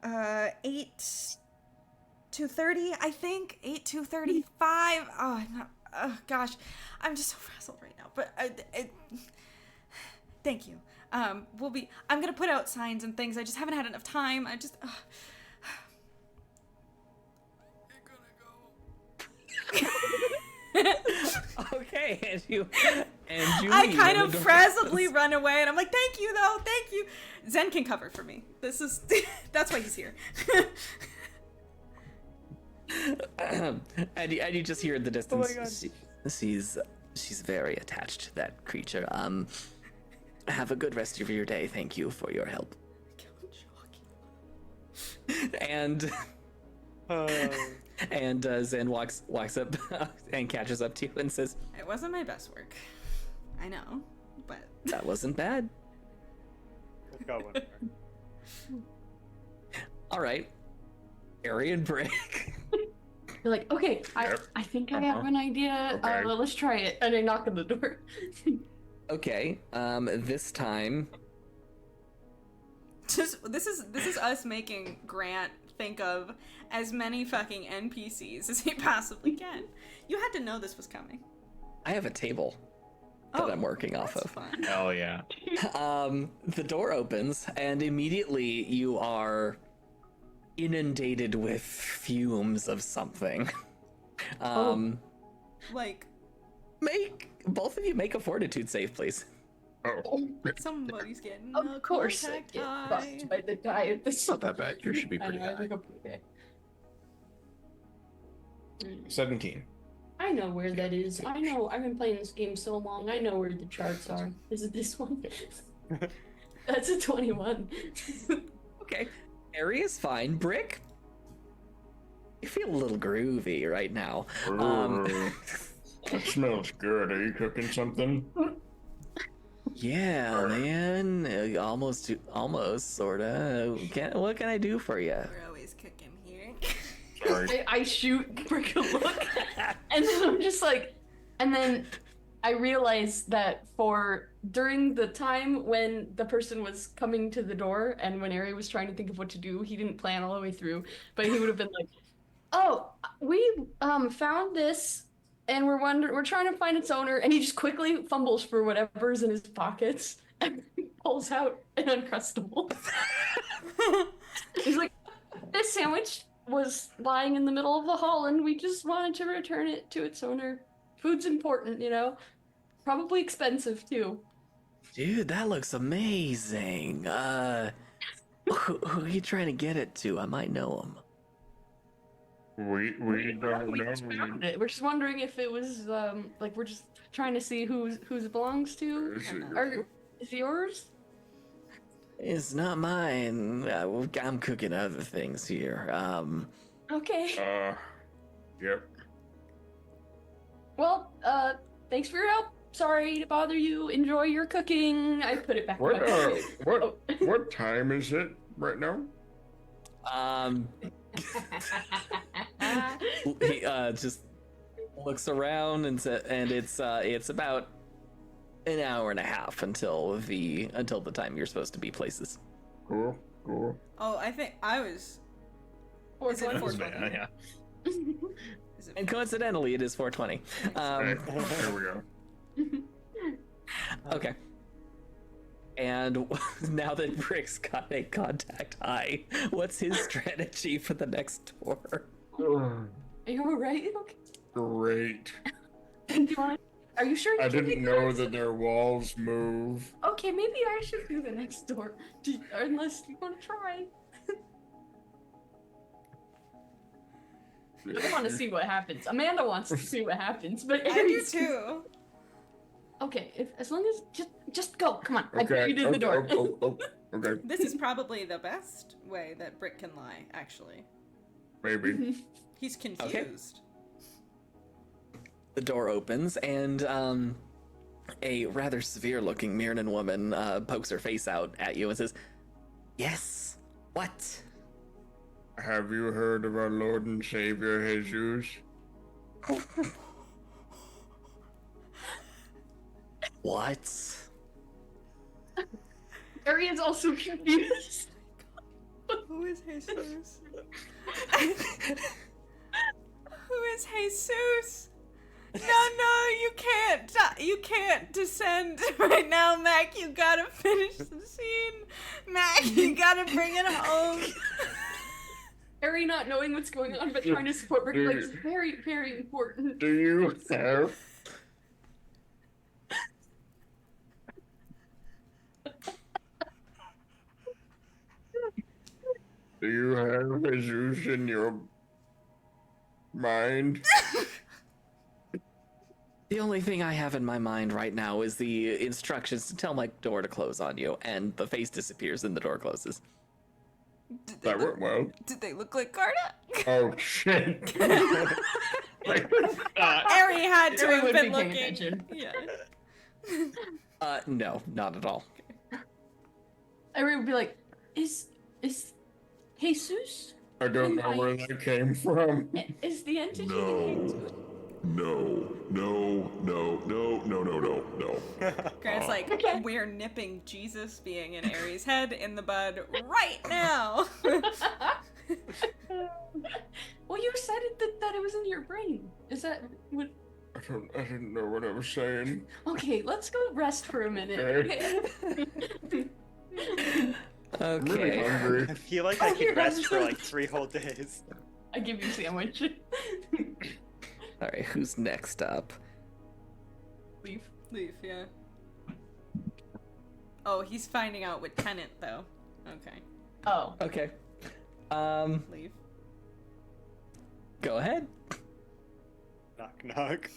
8230? I think 8235. Oh no. Oh gosh, I'm just so frazzled right now. But thank you. I'm gonna put out signs and things. I just haven't had enough time. Okay, and you I kind of frazzledly run away, and I'm like, thank you though, thank you. Zen can cover for me. That's why he's here. and you just hear in the distance. Oh my God. She's very attached to that creature. Have a good rest of your day. Thank you for your help. And Zen walks up and catches up to you and says, It wasn't my best work. I know, but "That wasn't bad." We've got one more. All right, Harry and Brick. You're like, okay, Yep. I think I have an idea. Okay. Let's try it. And I knock on the door. Okay, this time. this is us making Grant think of as many fucking NPCs as he possibly can. You had to know this was coming. I have a table that I'm working off That's of. fun. Hell yeah. The door opens, and immediately you are inundated with fumes of something. Like Both of you make a fortitude save, please. Oh, somebody's getting Of a course, I contact get high. crushed by the die at this. It's not that bad. Yours should be pretty high. 17. I know where that is. I know. I've been playing this game so long. I know where the charts are. Is it this one? That's a 21. Okay. Harry is fine. Brick, you feel a little groovy right now. That smells good. Are you cooking something? Yeah, man. Almost, sorta. What can I do for you? We're always cooking here. Sorry. I shoot Brick a look, and then I'm just like, and then I realize that during the time when the person was coming to the door and when Ari was trying to think of what to do, he didn't plan all the way through, but he would have been like, "Oh, we found this, and we're trying to find its owner," and he just quickly fumbles for whatever's in his pockets and pulls out an Uncrustable. He's like, "This sandwich was lying in the middle of the hall, and we just wanted to return it to its owner. Food's important, you know. Probably expensive too." Dude, that looks amazing. Who are you trying to get it to? I might know him. We don't We just know. found it. We're just wondering if it was like we're just trying to see whose it belongs to. Is it Or is it yours? It's not mine. I'm cooking other things here. Okay. Yep. Well, thanks for your help. Sorry to bother you. Enjoy your cooking. I put it back. What in my pocket. Oh. what time is it right now? He just looks around and it's about an hour and a half until the time you're supposed to be places. Cool. Oh, I think I was. Is it 420? Yeah. Is it And coincidentally, it is 420. Okay, there we go. Okay. And now that Brick's got a contact eye, what's his strategy for the next tour? Are you alright? Okay. Great. Do you want? Are you sure? You I can didn't do know this? that their walls move. Okay, maybe I should do the next door. Unless you want to try. I want to see what happens. Amanda wants to see what happens, but I do Aries- too. Okay, as long as just go. Come on, I Okay. put you in the door. Okay. This is probably the best way that Brick can lie, actually. Maybe. He's confused. The door opens and a rather severe-looking Mirnan woman pokes her face out at you and says, "Yes, what?" Have you heard of our Lord and Savior Jesus? What? Arian's also confused. Who is Jesus? Who is Jesus? No, you can't descend right now, Mac. You gotta finish the scene. Mac, you gotta bring it home. Ari not knowing what's going on, but trying to support Rick, like, it's very, very important. Do you have... Do you have Jesus in your mind? The only thing I have in my mind right now is the instructions to tell my door to close on you, and the face disappears and the door closes. That went well. Did they look like Carta? Oh, shit. Ari had to Ari have would been be paying looking. attention. Yeah. No, not at all. Ari would be like, is Jesus? I don't know where that came from. Is the entity No. Grant's like, Okay. we're nipping Jesus being in Aries' head in the bud right now. Well, you said that it was in your brain. Is that what? I didn't know what I was saying. Okay, let's go rest for a minute. Okay. I'm really Okay. hungry. I feel like Oh, I here, could rest for I'm- like 3 whole days. I give you a sandwich. All right, who's next up? Leave. Leaf, yeah. Oh, he's finding out with Tenant though. Okay, Oh. Okay. leave. Go ahead. Knock knock.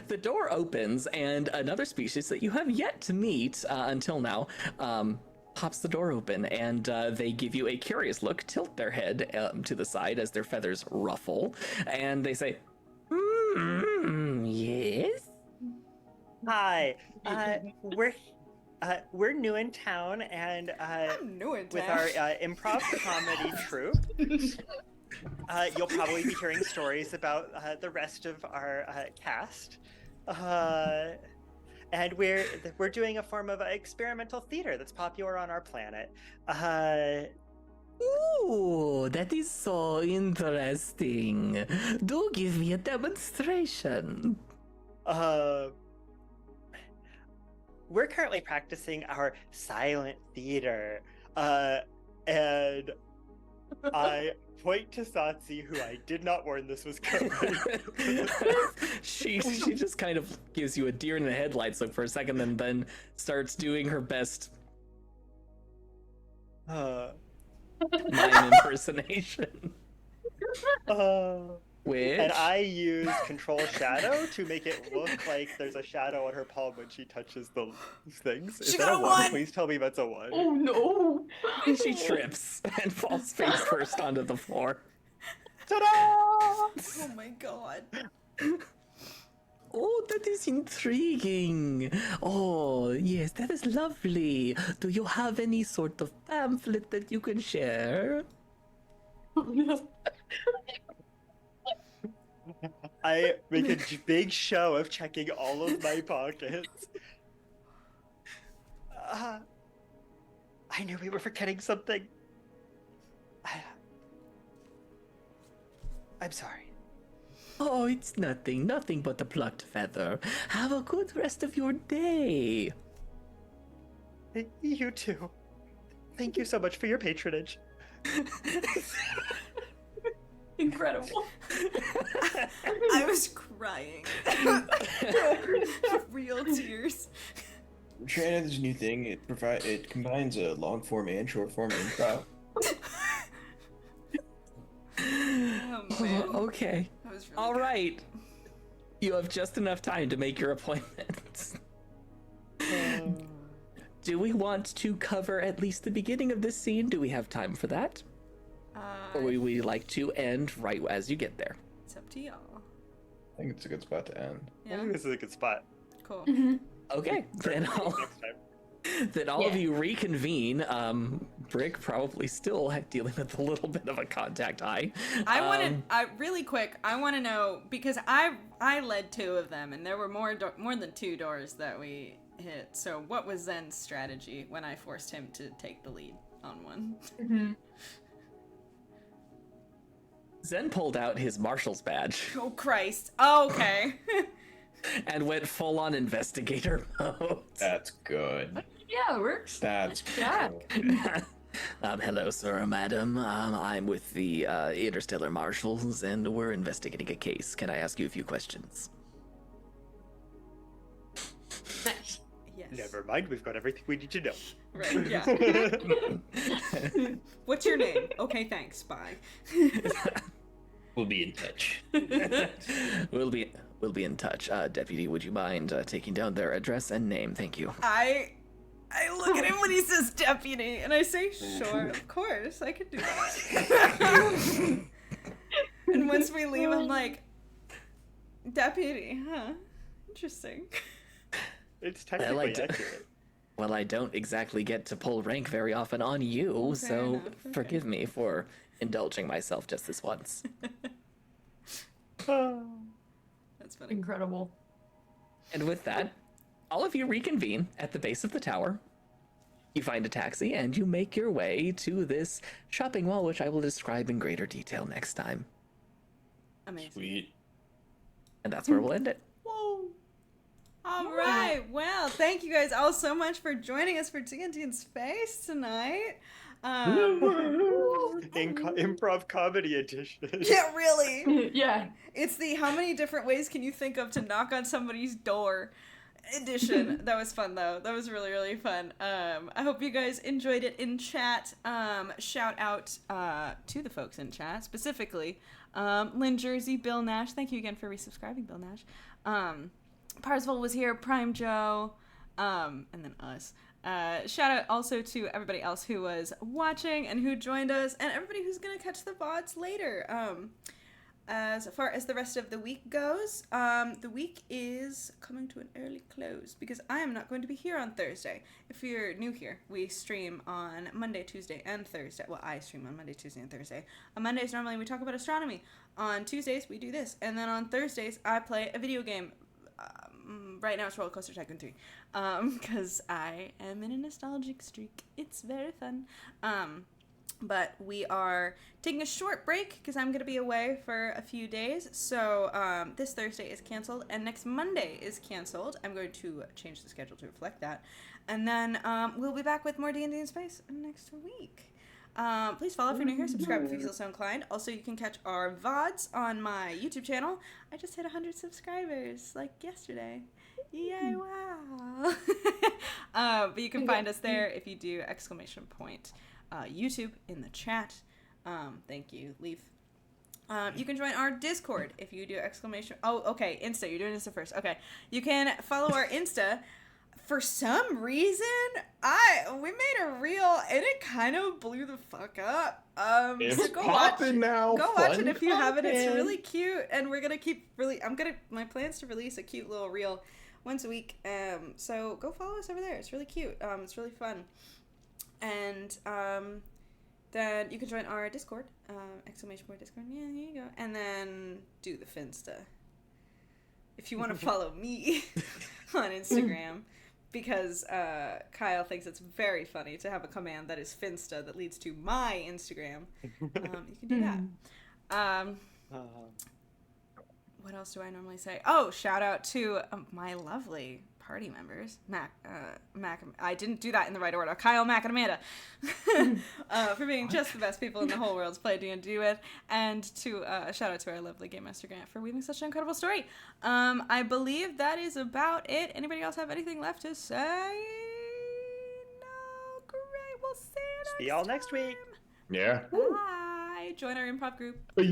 The door opens, and another species that you have yet to meet until now pops the door open, and they give you a curious look, tilt their head to the side as their feathers ruffle, and they say, Yes? Hi. We're new in town, and I'm new in with town. our improv comedy troupe, you'll probably be hearing stories about the rest of our cast. And we're doing a form of experimental theater that's popular on our planet. Ooh, that is so interesting. Do give me a demonstration. We're currently practicing our silent theater, and I point to Satsi, who I did not warn this was coming. she just kind of gives you a deer in the headlights look for a second, and then starts doing her best mime impersonation. Which? And I use Control Shadow to make it look like there's a shadow on her palm when she touches the things. Is She that got a a 1? one! Please tell me that's a 1. Oh no! She trips and falls face first onto the floor. Ta-da! Oh my god. Oh, that is intriguing. Oh, yes, that is lovely. Do you have any sort of pamphlet that you can share? Oh no. I make a big show of checking all of my pockets. I knew we were forgetting something. I'm sorry. Oh, it's nothing but a plucked feather. Have a good rest of your day. You too. Thank you so much for your patronage. Incredible. I was crying. Real tears. We're trying out this new thing. It combines a long form and short form improv. Oh man. Okay. That was really All good. right. You have just enough time to make your appointment. Do we want to cover at least the beginning of this scene? Do we have time for that? Or would we like to end right as you get there? It's up to y'all. I think it's a good spot to end. I Yeah. think this is a good spot. Cool. Okay, then Next time. all of you reconvene. Brick probably still dealing with a little bit of a contact high. I really quick. I want to know because I led 2 of them, and there were more than 2 doors that we hit. So what was Zen's strategy when I forced him to take the lead on one? Mm-hmm. Zen pulled out his marshal's badge Oh Christ. Oh, okay. and went full-on investigator mode. That's good. Yeah, it works. That's Yeah. good. Hello, sir, madam. I'm with the Interstellar Marshals, and we're investigating a case. Can I ask you a few questions? Nice. Yes. Never mind, we've got everything we need to know. Right. Yeah. What's your name? Okay. Thanks. Bye. We'll be in touch. We'll be in touch. Deputy, would you mind taking down their address and name? Thank you. I look at him when he says deputy, and I say, sure, of course, I could do that. And once we leave, I'm like, deputy, huh? Interesting. It's technically like to- accurate. Well, I don't exactly get to pull rank very often on you, Fair so enough, okay. forgive me for indulging myself just this once. That's funny. Incredible. And with that, all of you reconvene at the base of the tower. You find a taxi and you make your way to this shopping mall, which I will describe in greater detail next time. Amazing. Sweet. And that's where we'll end it. Whoa. All right. Well, thank you guys all so much for joining us for D&D in Space tonight. Improv comedy edition. Yeah, really. Yeah. It's the how many different ways can you think of to knock on somebody's door edition. That was fun though. That was really, really fun. I hope you guys enjoyed it in chat. Shout out to the folks in chat, specifically Lynn Jersey, Bill Nash. Thank you again for resubscribing, Bill Nash. Parsville was here, Prime Joe, and then us. Shout out also to everybody else who was watching and who joined us, and everybody who's gonna catch the VODs later. as far as the rest of the week goes, the week is coming to an early close because I am not going to be here on Thursday. If you're new here, we stream on Monday, Tuesday, and Thursday. Well, I stream on Monday, Tuesday, and Thursday. On Mondays, normally we talk about astronomy. On Tuesdays, we do this. And then on Thursdays, I play a video game. Right now it's Roller Coaster Tycoon 3 because I am in a nostalgic streak. It's very fun. But we are taking a short break because I'm going to be away for a few days. So this Thursday is canceled and next Monday is canceled. I'm going to change the schedule to reflect that. And then we'll be back with more D&D in Space next week. Please follow if you're new here. Subscribe if you feel so inclined. Also, you can catch our VODs on my YouTube channel. I just hit 100 subscribers like yesterday. Yay, wow. But you can find us there if you do ! YouTube in the chat. Thank you, Leaf. You can join our Discord if you do ! Oh, okay, Insta. You're doing Insta first. Okay. You can follow our Insta. For some reason, we made a reel and it kind of blew the fuck up. It's so go popping watch, now. Go watch it if you haven't. It's really cute, and we're gonna keep my plans to release a cute little reel once a week. So go follow us over there. It's really cute. It's really fun. And then you can join our Discord, ! Discord. Yeah, here you go. And then do the Finsta. If you want to follow me on Instagram, because Kyle thinks it's very funny to have a command that is Finsta that leads to my Instagram. You can do that. What else do I normally say? Oh, shout out to my lovely party members, Mac. I didn't do that in the right order. Kyle, Mac, and Amanda, for being just the best people in the whole world to play D&D with, and to shout out to our lovely Game Master Grant for weaving such an incredible story. I believe that is about it. Anybody else have anything left to say? No, great. We'll see you next See y'all next week. Yeah. Bye. Join our improv group. Bye.